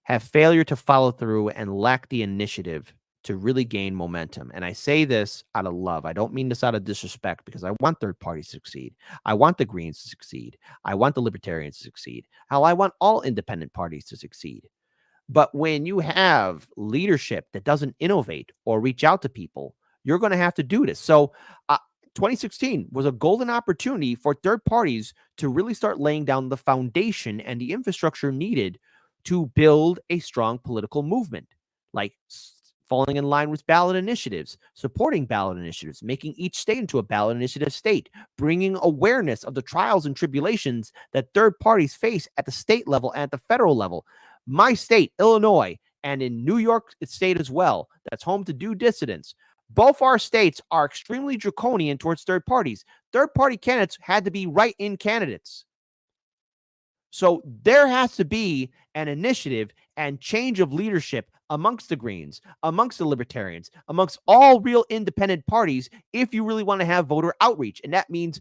have failure to follow through and lack the initiative to really gain momentum. And I say this out of love. I don't mean this out of disrespect, because I want third parties to succeed. I want the Greens to succeed. I want the Libertarians to succeed. Hell, I want all independent parties to succeed. But when you have leadership that doesn't innovate or reach out to people, you're going to have to do this. So 2016 was a golden opportunity for third parties to really start laying down the foundation and the infrastructure needed to build a strong political movement, like falling in line with ballot initiatives, supporting ballot initiatives, making each state into a ballot initiative state, bringing awareness of the trials and tribulations that third parties face at the state level and at the federal level. My state, Illinois, and in New York State as well, that's home to due dissidents. Both our states are extremely draconian towards third parties. Third party candidates had to be write-in candidates. So there has to be an initiative and change of leadership amongst the Greens, amongst the Libertarians, amongst all real independent parties if you really want to have voter outreach. And that means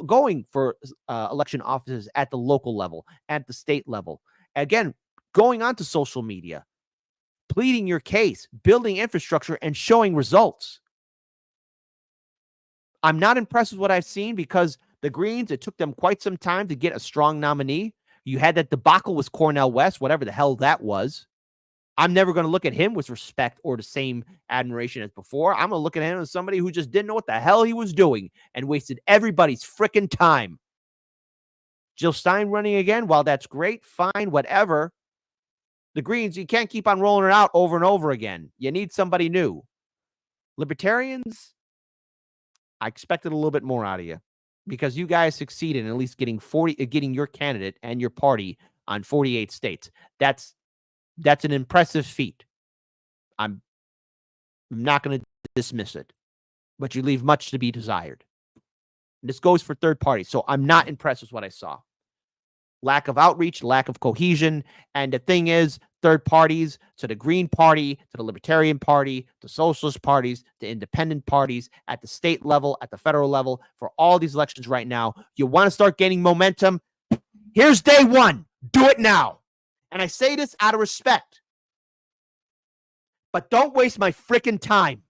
going for election offices at the local level, at the state level. Again, going onto social media, pleading your case, building infrastructure, and showing results. I'm not impressed with what I've seen, because the Greens, it took them quite some time to get a strong nominee. You had that debacle with Cornel West, whatever the hell that was. I'm never going to look at him with respect or the same admiration as before. I'm going to look at him as somebody who just didn't know what the hell he was doing and wasted everybody's freaking time. Jill Stein running again, while that's great, fine, whatever. The Greens, you can't keep on rolling it out over and over again. You need somebody new. Libertarians, I expected a little bit more out of you, because you guys succeeded in at least getting your candidate and your party on 48 states. That's an impressive feat. I'm not going to dismiss it, but you leave much to be desired. And this goes for third parties. So I'm not impressed with what I saw. Lack of outreach, lack of cohesion. And the thing is, third parties, to the Green Party, to the Libertarian Party, to socialist parties, to independent parties at the state level, at the federal level, for all these elections right now, you want to start gaining momentum? Here's day one. Do it now. And I say this out of respect, but don't waste my freaking time.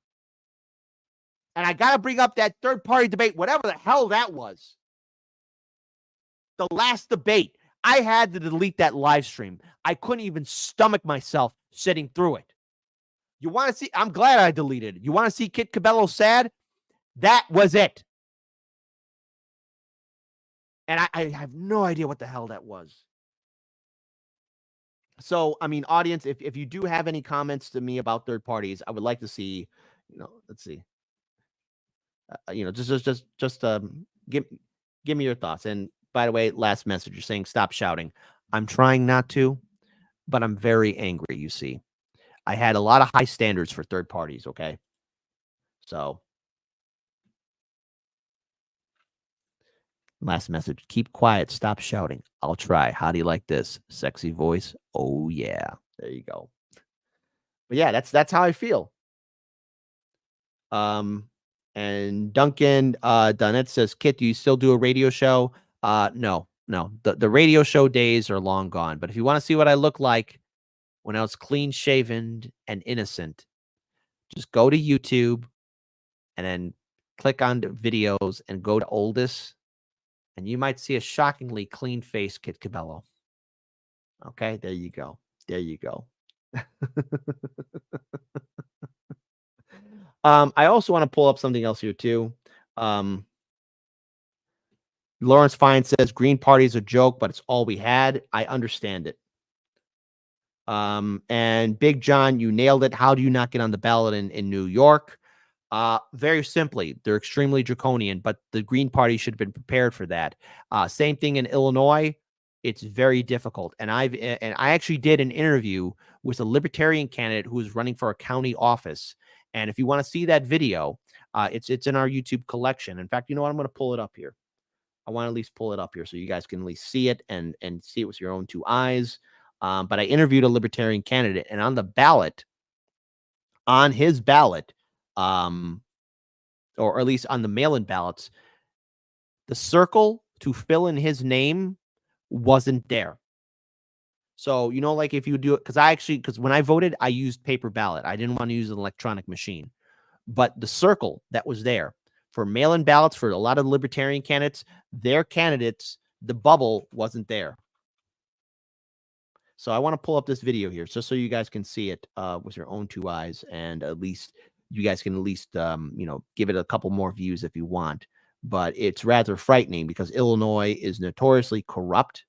And I got to bring up that third party debate, whatever the hell that was. The last debate. I had to delete that live stream. I couldn't even stomach myself sitting through it. You want to see? I'm glad I deleted it. You want to see Kit Cabello sad? That was it. And I have no idea what the hell that was. So, I mean, audience, if you do have any comments to me about third parties, I would like to see, let's see. Just give me your thoughts. And by the way, last message, you're saying stop shouting. I'm trying not to, but I'm very angry, you see. I had a lot of high standards for third parties, okay? So Last message. Keep quiet. Stop shouting. I'll try. How do you like this? Sexy voice. Oh, yeah. There you go. But yeah, that's how I feel. And Duncan Dunnett says, Kit, do you still do a radio show? No. The radio show days are long gone. But if you want to see what I look like when I was clean shaven and innocent, just go to YouTube and then click on the videos and go to oldest, and you might see a shockingly clean face Kit Cabello. Okay, there you go. There you go. I also want to pull up something else here too. Lawrence Fine says Green Party is a joke, but it's all we had. I understand it. And Big John, you nailed it. How do you not get on the ballot in New York? Very simply, they're extremely draconian, but the Green Party should have been prepared for that. Same thing in Illinois. It's very difficult. And I actually did an interview with a libertarian candidate who was running for a county office. And if you want to see that video, it's in our YouTube collection. In fact, you know what? I'm going to pull it up here. I want to at least pull it up here so you guys can at least see it and see it with your own 2 eyes. But I interviewed a libertarian candidate, and on the ballot, on his ballot, or at least on the mail-in ballots, the circle to fill in his name wasn't there. So, you know, like if you do it, because when I voted, I used paper ballot. I didn't want to use an electronic machine. But the circle that was there for mail-in ballots for a lot of libertarian candidates, their candidates, the bubble wasn't there. So I want to pull up this video here just so you guys can see it with your own 2 eyes, and at least you guys can at least, give it a couple more views if you want. But it's rather frightening because Illinois is notoriously corrupt.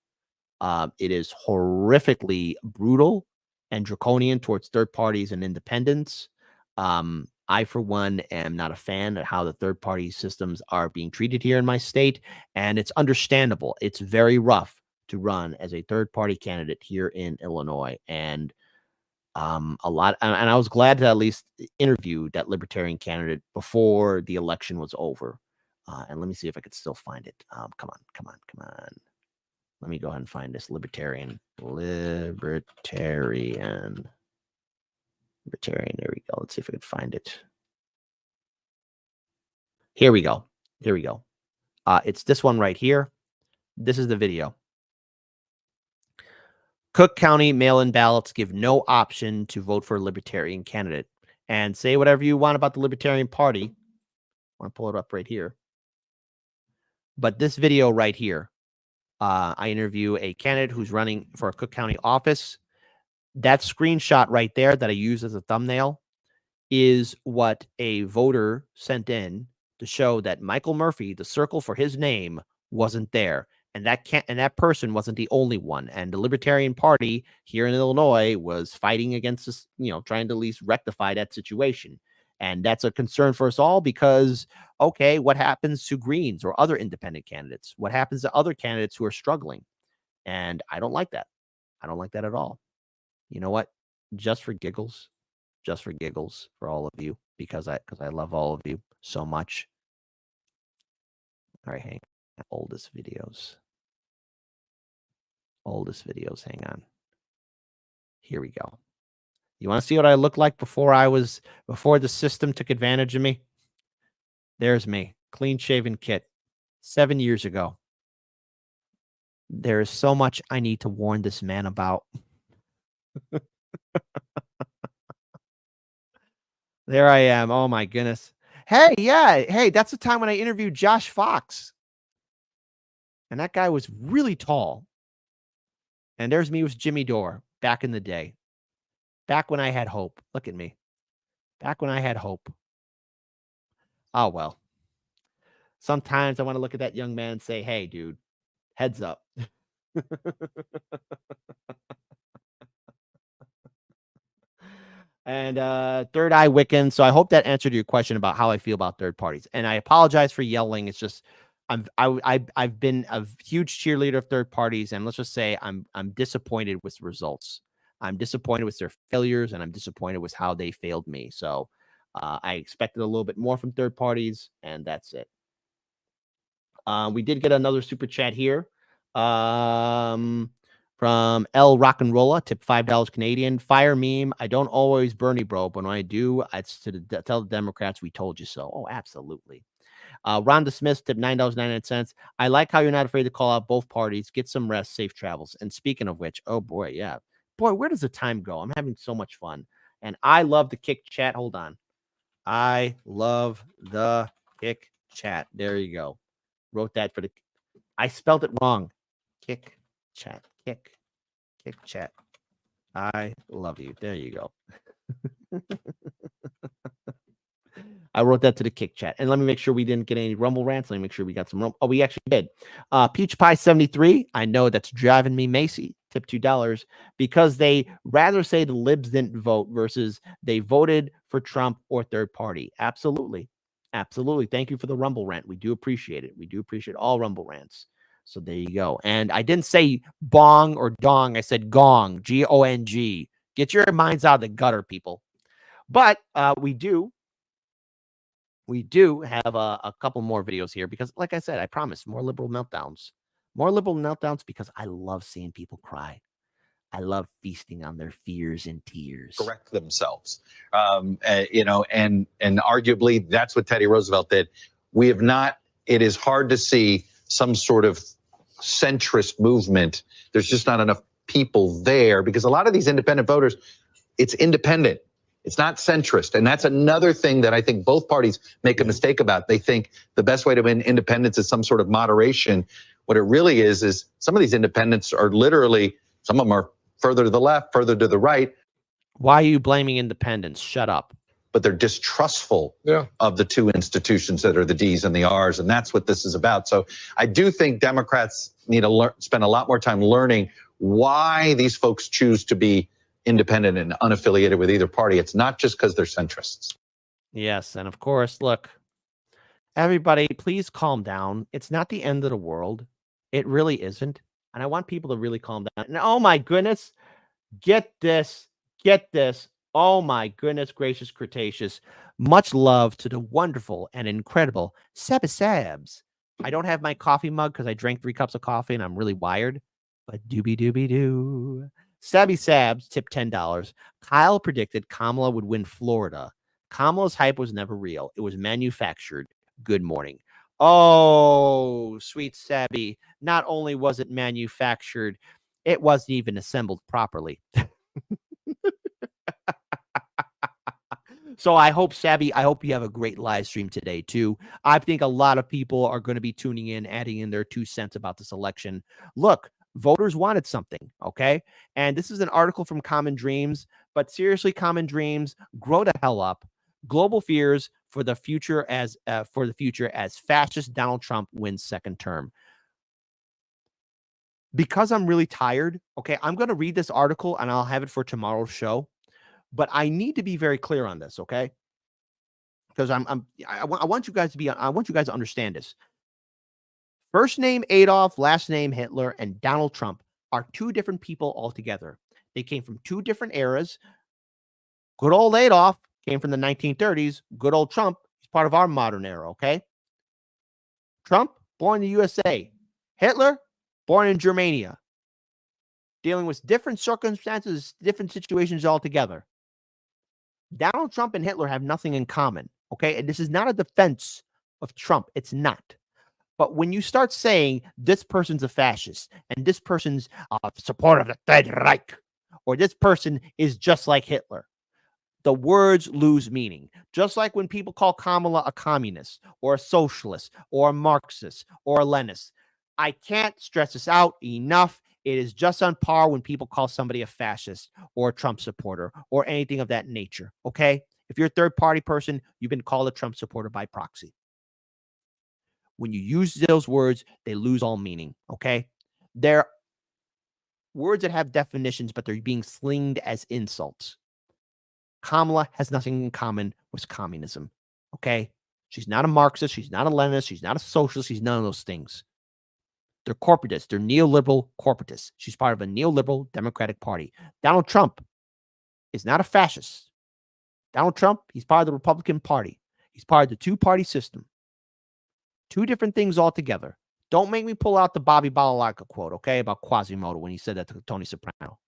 It is horrifically brutal and draconian towards third parties and independents. I, for one, am not a fan of how the third-party systems are being treated here in my state, and it's understandable. It's very rough to run as a third-party candidate here in Illinois, and and I was glad to at least interview that libertarian candidate before the election was over. And let me see if I could still find it. Come on. Let me go ahead and find this libertarian. There we go. Let's see if I can find it. Here we go. It's this one right here. This is the video. Cook County mail-in ballots give no option to vote for a libertarian candidate. And say whatever you want about the Libertarian Party. I want to pull it up right here. But this video right here, I interview a candidate who's running for a Cook County office. That screenshot right there that I use as a thumbnail is what a voter sent in to show that Michael Murphy, the circle for his name, wasn't there. And that person wasn't the only one. And the Libertarian Party here in Illinois was fighting against this, trying to at least rectify that situation. And that's a concern for us all because, okay, what happens to Greens or other independent candidates? What happens to other candidates who are struggling? And I don't like that. I don't like that at all. You know what? Just for giggles for all of you, because I love all of you so much. All right, hang on. Oldest videos, hang on. Here we go. You want to see what I looked like before the system took advantage of me? There's me, clean shaven Kit, 7 years ago. There is so much I need to warn this man about. There I am. Oh my goodness. Hey, yeah. Hey, that's the time when I interviewed Josh Fox. And that guy was really tall. And there's me with Jimmy Dore back in the day. Back when I had hope. Look at me. Back when I had hope. Oh, well. Sometimes I want to look at that young man and say, hey, dude, heads up. And Third Eye Wiccan. So I hope that answered your question about how I feel about third parties. And I apologize for yelling. It's just I've been a huge cheerleader of third parties, and let's just say I'm disappointed with the results. I'm disappointed with their failures, and I'm disappointed with how they failed me. So I expected a little bit more from third parties, and that's it. We did get another super chat here. From L Rock and Rolla, tip $5 Canadian. Fire meme. I don't always Bernie bro, but when I do, it's to tell the Democrats we told you so. Oh, absolutely. Rhonda Smith, tip $9.99. I like how you're not afraid to call out both parties. Get some rest, safe travels. And speaking of which, oh boy, yeah. Boy, where does the time go? I'm having so much fun. And I love the kick chat. Hold on. I love the kick chat. There you go. Wrote that for the... I spelled it wrong. Kick chat. Kick chat. I love you. There you go. I wrote that to the kick chat. And let me make sure we didn't get any Rumble rants. Let me make sure we got some Rumble. Oh, we actually did. Peach Pie 73. I know that's driving me Macy. Tip $2 because they rather say the libs didn't vote versus they voted for Trump or third party. Absolutely. Absolutely. Thank you for the Rumble rant. We do appreciate it. We do appreciate all Rumble rants. So there you go. And I didn't say bong or dong. I said gong, G-O-N-G. Get your minds out of the gutter, people. But we do have a couple more videos here because, like I said, I promise more liberal meltdowns. More liberal meltdowns because I love seeing people cry. I love feasting on their fears and tears. Correct themselves. And arguably that's what Teddy Roosevelt did. We have not, it is hard to see some sort of centrist movement. There's just not enough people there because a lot of these independent voters, it's independent. It's not centrist. And that's another thing that I think both parties make a mistake about. They think the best way to win independence is some sort of moderation. What it really is some of these independents are literally, some of them are further to the left, further to the right. Why are you blaming independents? Shut up. But they're distrustful of the two institutions that are the D's and the R's, and that's what this is about. So I do think Democrats need to spend a lot more time learning why these folks choose to be independent and unaffiliated with either party. It's not just because they're centrists. Yes, and of course, look, everybody, please calm down. It's not the end of the world. It really isn't. And I want people to really calm down. And oh my goodness, get this. Oh my goodness gracious Cretaceous. Much love to the wonderful and incredible Sebby Sabs. I don't have my coffee mug because I drank 3 cups of coffee and I'm really wired. But doobie-doobie-doo. Sebby Sabs, tip $10. Kyle predicted Kamala would win Florida. Kamala's hype was never real. It was manufactured. Good morning. Oh, sweet Sabby. Not only was it manufactured, it wasn't even assembled properly. So I hope, Sabby, I hope you have a great live stream today, too. I think a lot of people are going to be tuning in, adding in their 2 cents about this election. Look, voters wanted something, okay? And this is an article from Common Dreams, but seriously, Common Dreams, grow the hell up. Global fears for the future as fascist Donald Trump wins second term. Because I'm really tired, okay, I'm going to read this article and I'll have it for tomorrow's show. But I need to be very clear on this, okay? Because I want you guys to understand this. First name Adolf, last name Hitler, and Donald Trump are 2 different people altogether. They came from 2 different eras. Good old Adolf came from the 1930s. Good old Trump is part of our modern era, okay? Trump, born in the USA. Hitler, born in Germania. Dealing with different circumstances, different situations altogether. Donald Trump and Hitler have nothing in common, okay? And this is not a defense of Trump. It's not. But when you start saying this person's a fascist and this person's a supporter of the Third Reich, or this person is just like Hitler, the words lose meaning. Just like when people call Kamala a communist or a socialist or a Marxist or a Leninist. I can't stress this out enough. It is just on par when people call somebody a fascist or a Trump supporter or anything of that nature, okay? If you're a third-party person, you've been called a Trump supporter by proxy. When you use those words, they lose all meaning, okay? They're words that have definitions, but they're being slinged as insults. Kamala has nothing in common with communism, okay? She's not a Marxist. She's not a Leninist. She's not a socialist. She's none of those things. They're corporatists. They're neoliberal corporatists. She's part of a neoliberal Democratic Party. Donald Trump is not a fascist. Donald Trump, he's part of the Republican Party. He's part of the 2-party system. Two different things altogether. Don't make me pull out the Bobby Balalaika quote, okay, about Quasimodo when he said that to Tony Soprano.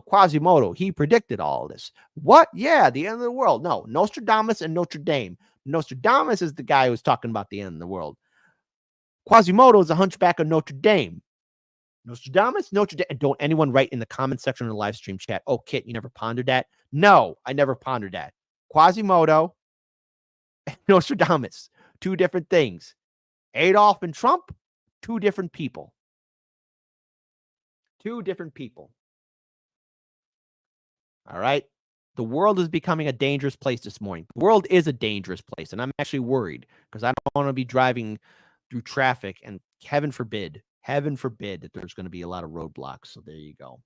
Quasimodo, he predicted all of this. What? Yeah, the end of the world. No, Nostradamus and Notre Dame. Nostradamus is the guy who's talking about the end of the world. Quasimodo is a hunchback of Notre Dame. Nostradamus, Notre Dame. And don't anyone write in the comment section of the live stream chat, oh, Kit, you never pondered that? No, I never pondered that. Quasimodo and Nostradamus, two different things. Adolf and Trump, two different people. Two different people. All right. The world is becoming a dangerous place this morning. The world is a dangerous place, and I'm actually worried because I don't want to be driving through traffic, and heaven forbid that there's going to be a lot of roadblocks. So there you go.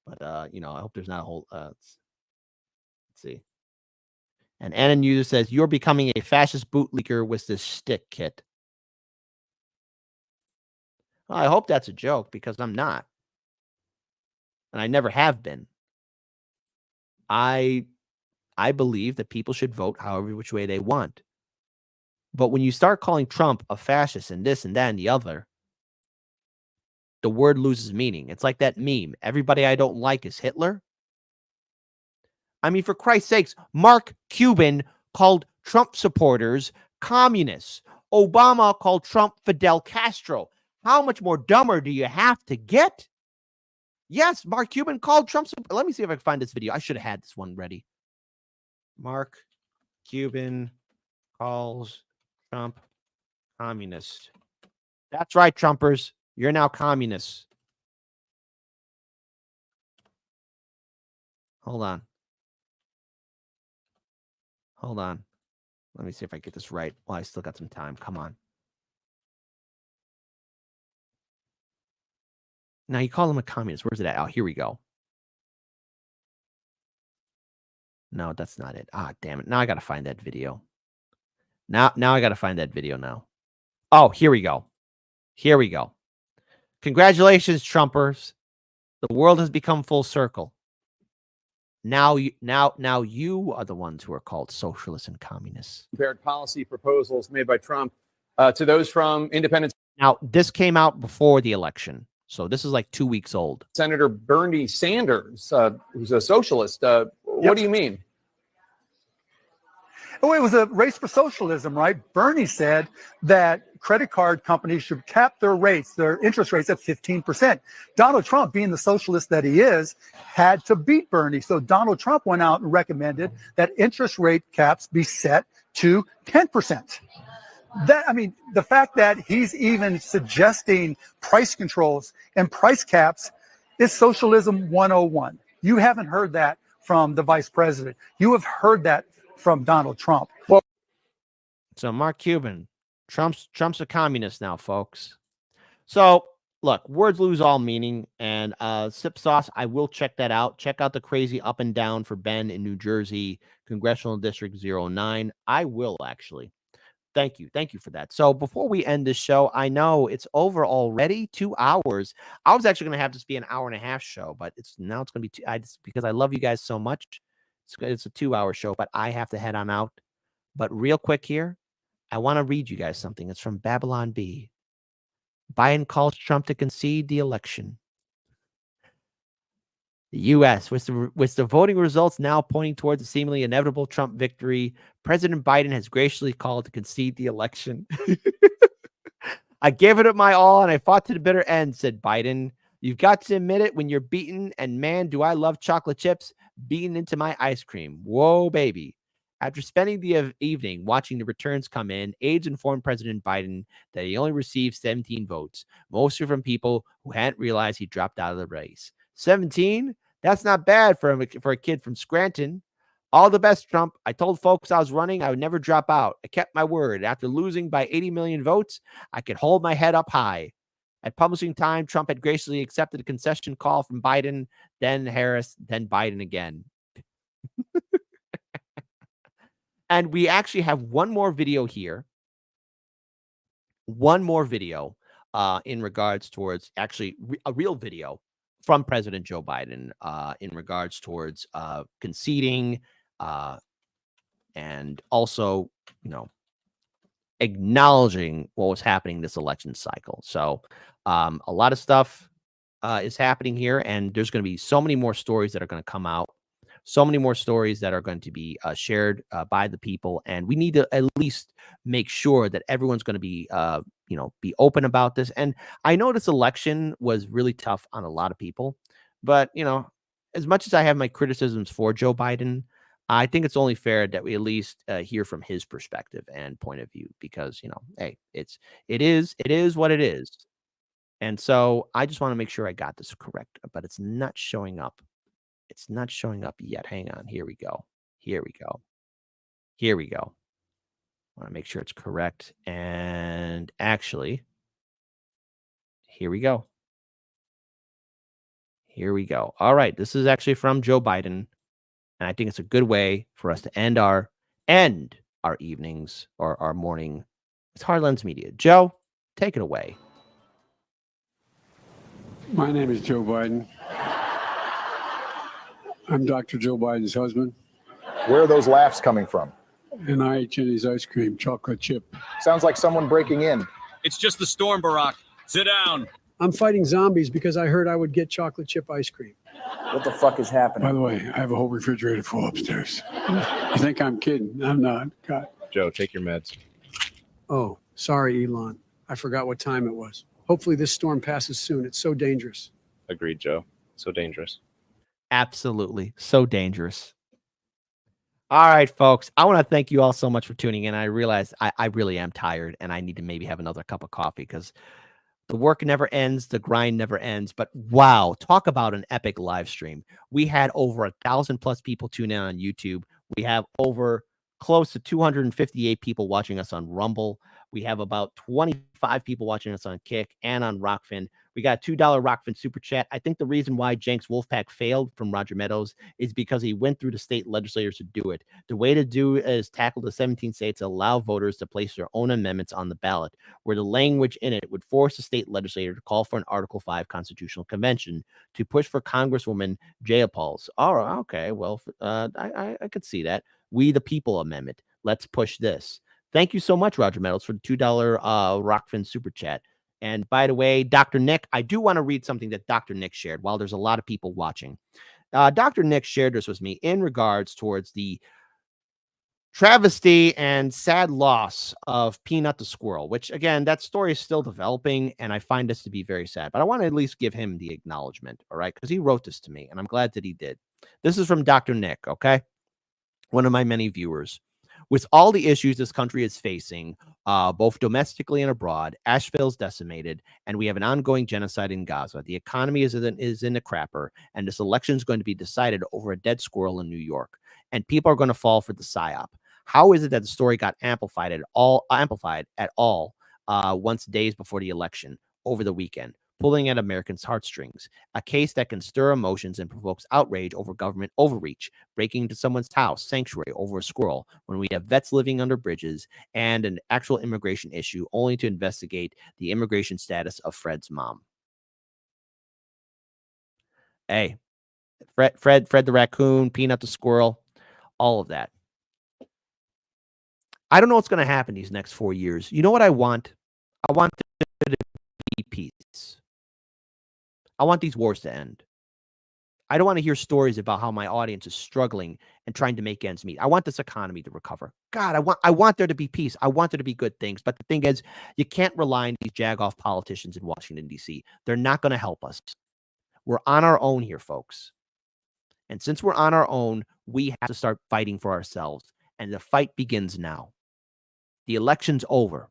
But I hope there's not a whole. Let's see. And Anna User says you're becoming a fascist bootleaker with this stick, Kit. Well, I hope that's a joke because I'm not, and I never have been. I believe that people should vote however which way they want. But when you start calling Trump a fascist and this and that and the other, the word loses meaning. It's like that meme. Everybody I don't like is Hitler. I mean, for Christ's sakes, Mark Cuban called Trump supporters communists. Obama called Trump Fidel Castro. How much more dumber do you have to get? Yes, Mark Cuban called Trump. Let me see if I can find this video. I should have had this one ready. Mark Cuban calls Trump communist. That's right, Trumpers. You're now communists. Hold on. Let me see if I get this right. Well, I still got some time. Come on. Now you call him a communist. Where's it at? Oh, here we go. No, that's not it. Ah, damn it. Now I got to find that video. Now I got to find that video now. Oh, here we go. Congratulations, Trumpers. The world has become full circle. Now you are the ones who are called socialists and communists. Compared policy proposals made by Trump to those from independent. Now, this came out before the election. So this is like 2 weeks old. Senator Bernie Sanders, who's a socialist. What do you mean? Oh, it was a race for socialism, right? Bernie said that credit card companies should cap their interest rates at 15%. Donald Trump, being the socialist that he is, had to beat Bernie. So Donald Trump went out and recommended that interest rate caps be set to 10%. The fact that he's even suggesting price controls and price caps is socialism 101. You haven't heard that from the vice president. You have heard that from Donald Trump. So Mark Cuban, Trump's a communist now, folks. So look, words lose all meaning. And Sip Sauce, I will check that out. Check out the crazy up and down for Ben in New Jersey, Congressional District 09. I will actually. Thank you for that. So before we end this show, I know it's over already, 2 hours. I was actually going to have this be an hour and a half show, but it's going to be because I love you guys so much. It's a 2-hour show, but I have to head on out. But real quick here, I want to read you guys something. It's from Babylon B. Biden calls Trump to concede the election. The U.S., with the voting results now pointing towards a seemingly inevitable Trump victory, President Biden has graciously called to concede the election. I gave it my all and I fought to the bitter end, said Biden. You've got to admit it when you're beaten, and man, do I love chocolate chips beaten into my ice cream. Whoa, baby. After spending the evening watching the returns come in, aides informed President Biden that he only received 17 votes, mostly from people who hadn't realized he dropped out of the race. 17? That's not bad for a kid from Scranton. All the best, Trump. I told folks I was running, I would never drop out. I kept my word. After losing by 80 million votes, I could hold my head up high. At publishing time, Trump had graciously accepted a concession call from Biden, then Harris, then Biden again. And we actually have one more video here. One more video in regards towards actually a real video from President Joe Biden in regards towards conceding and also, acknowledging what was happening this election cycle. So a lot of stuff is happening here, and there's going to be so many more stories that are going to come out, so many more stories that are going to be shared by the people, and we need to at least make sure that everyone's going to be be open about this. And I know this election was really tough on a lot of people, but as much as I have my criticisms for Joe Biden, I think it's only fair that we at least hear from his perspective and point of view, because hey, it is what it is. And so I just want to make sure I got this correct, but it's not showing up. It's not showing up yet. Hang on. Here we go. Here we go. Here we go. I want to make sure it's correct. And actually, here we go. Here we go. All right. This is actually from Joe Biden. And I think it's a good way for us to end our evenings or our morning with Hardlands Media. Joe, take it away. My name is Joe Biden. I'm Dr. Joe Biden's husband. Where are those laughs coming from? And I ate Jenny's ice cream, chocolate chip. Sounds like someone breaking in. It's just the storm, Barack. Sit down. I'm fighting zombies because I heard I would get chocolate chip ice cream. What the fuck is happening? By the way, I have a whole refrigerator full upstairs. You think I'm kidding? I'm not. God. Joe, take your meds. Oh, sorry, Elon. I forgot what time it was. Hopefully this storm passes soon. It's so dangerous. Agreed, Joe. So dangerous. Absolutely. So dangerous. All right, folks. I want to thank you all so much for tuning in. I realize I really am tired, and I need to maybe have another cup of coffee because the work never ends. The grind never ends. But wow, talk about an epic live stream. We had over 1,000+ people tune in on YouTube. We have over close to 258 people watching us on Rumble. We have about 25 people watching us on Kick and on Rockfin. We got a $2 Rockfin super chat. I think the reason why Jenks Wolfpack failed from Roger Meadows is because he went through the state legislators to do it. The way to do it is tackle the 17 states, allow voters to place their own amendments on the ballot, where the language in it would force the state legislator to call for an Article 5 constitutional convention to push for Congresswoman Jayapal's. Oh, okay. Well, I could see that. We the People amendment. Let's push this. Thank you so much, Roger Meadows, for the $2 Rockfin super chat. And by the way, Dr. Nick, I do want to read something that Dr. Nick shared while there's a lot of people watching. Dr. Nick shared this with me in regards towards the travesty and sad loss of Peanut the squirrel, which, again, that story is still developing, and I find this to be very sad. But I want to at least give him the acknowledgement, all right, because he wrote this to me, and I'm glad that he did. This is from Dr. Nick, okay? One of my many viewers. With all the issues this country is facing, both domestically and abroad, Asheville's decimated, and we have an ongoing genocide in Gaza. The economy is in the crapper, and this election is going to be decided over a dead squirrel in New York. And people are going to fall for the psyop. How is it that the story got amplified at all once days before the election over the weekend? Pulling at Americans' heartstrings, a case that can stir emotions and provokes outrage over government overreach, breaking into someone's house, sanctuary over a squirrel, when we have vets living under bridges, and an actual immigration issue only to investigate the immigration status of Fred's mom. Hey, Fred the raccoon, Peanut the squirrel, all of that. I don't know what's going to happen these next 4 years. You know what I want? I want there to be peace. I want these wars to end. I don't want to hear stories about how my audience is struggling and trying to make ends meet. I want this economy to recover. God, I want there to be peace. I want there to be good things. But the thing is, you can't rely on these jagoff politicians in Washington, D.C. They're not going to help us. We're on our own here, folks. And since we're on our own, we have to start fighting for ourselves. And the fight begins now. The election's over.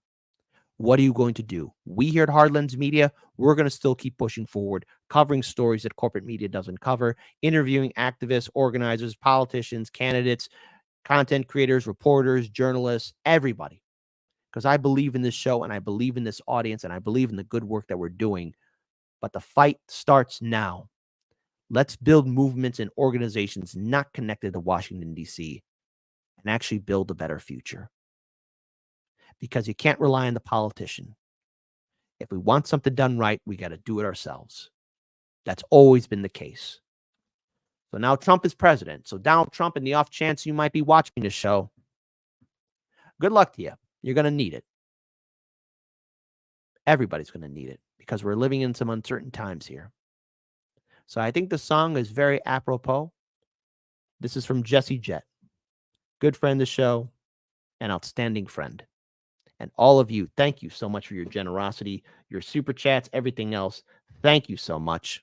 What are you going to do? We here at Hardlands Media, we're going to still keep pushing forward, covering stories that corporate media doesn't cover, interviewing activists, organizers, politicians, candidates, content creators, reporters, journalists, everybody. Because I believe in this show, and I believe in this audience, and I believe in the good work that we're doing. But the fight starts now. Let's build movements and organizations not connected to Washington, D.C., and actually build a better future. Because you can't rely on the politician. If we want something done right, we got to do it ourselves. That's always been the case. So now Trump is president. So Donald Trump, in the off chance you might be watching this show, good luck to you. You're going to need it. Everybody's going to need it because we're living in some uncertain times here. So I think the song is very apropos. This is from Jesse Jett, good friend of the show, an outstanding friend. And all of you, thank you so much for your generosity, your super chats, everything else. Thank you so much.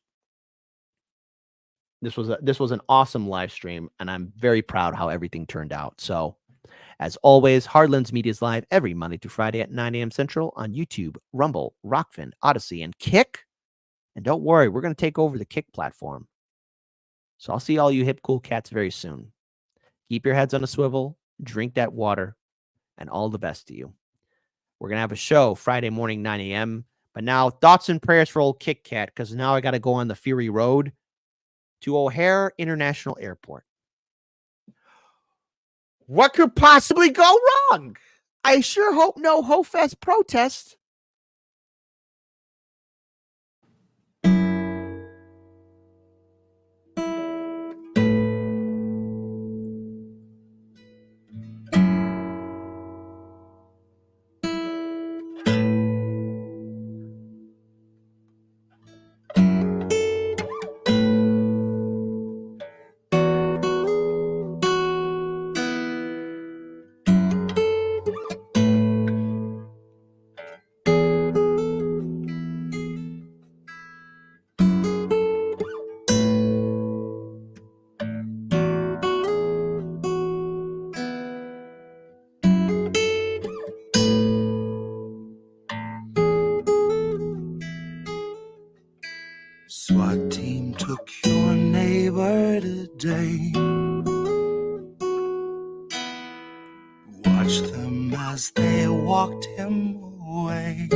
This was an awesome live stream, and I'm very proud how everything turned out. So, as always, Hardlands Media is live every Monday through Friday at 9 a.m. Central on YouTube, Rumble, Rockfin, Odyssey, and Kick. And don't worry, we're going to take over the Kick platform. So I'll see all you hip, cool cats very soon. Keep your heads on a swivel, drink that water, and all the best to you. We're going to have a show Friday morning, 9 a.m. But now, thoughts and prayers for old Kick Cat, because now I got to go on the Fury Road to O'Hare International Airport. What could possibly go wrong? I sure hope no HoFest protest. SWAT team took your neighbor today. Watch them as they walked him away.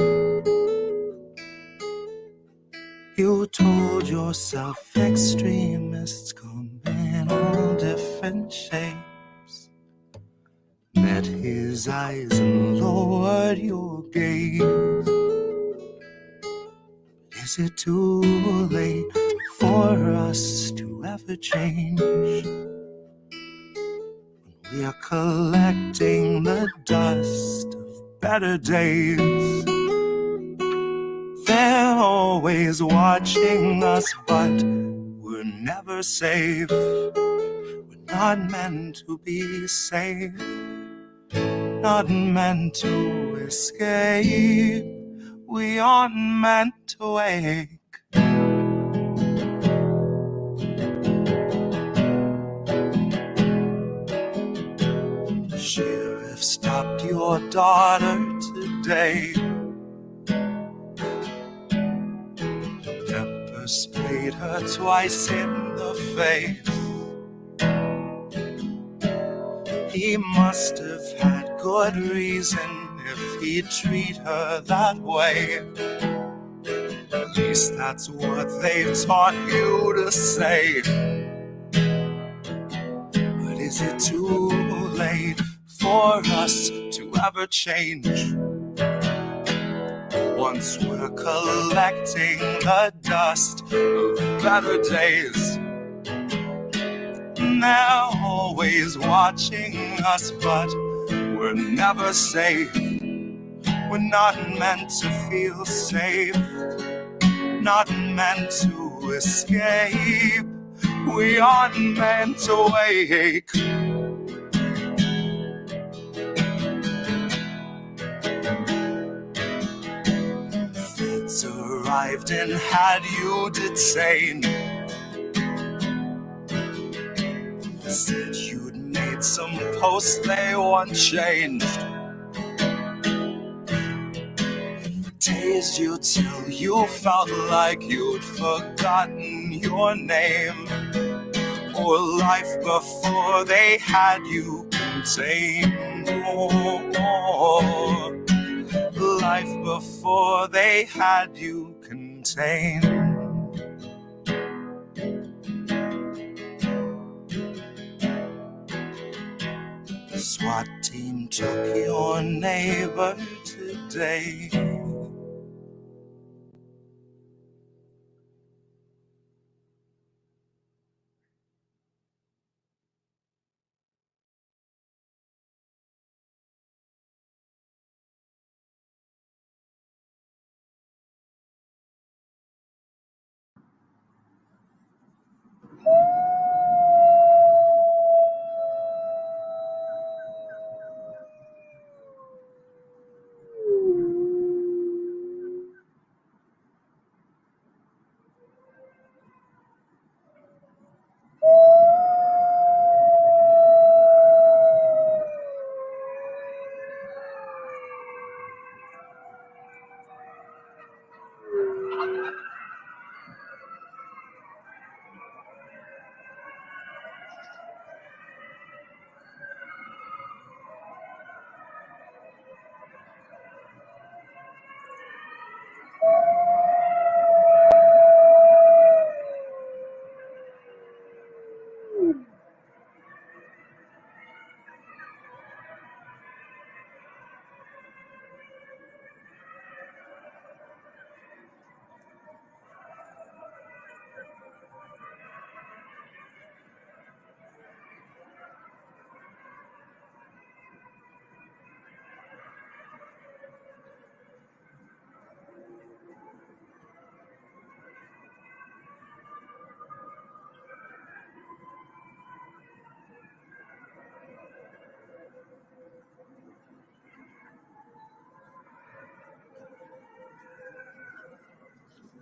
You told yourself extremists come in all different shapes. Met his eyes and lowered your gaze. Is it too late for us to ever change? We are collecting the dust of better days. They're always watching us, but we're never safe. We're not meant to be safe, not meant to escape. We aren't meant to wake. Sheriff stopped your daughter today. Pepper sprayed her twice in the face. He must have had good reason if he'd treat her that way. At least that's what they've taught you to say. But is it too late for us to ever change? Once we're collecting the dust of better days. They're always watching us, but we're never safe. We're not meant to feel safe, not meant to escape. We aren't meant to wake. Feds arrived and had you detained. Said you'd made some posts they want changed. Tased you till you felt like you'd forgotten your name, or life before they had you contained. Oh, life before they had you contained. The SWAT team took your neighbor today.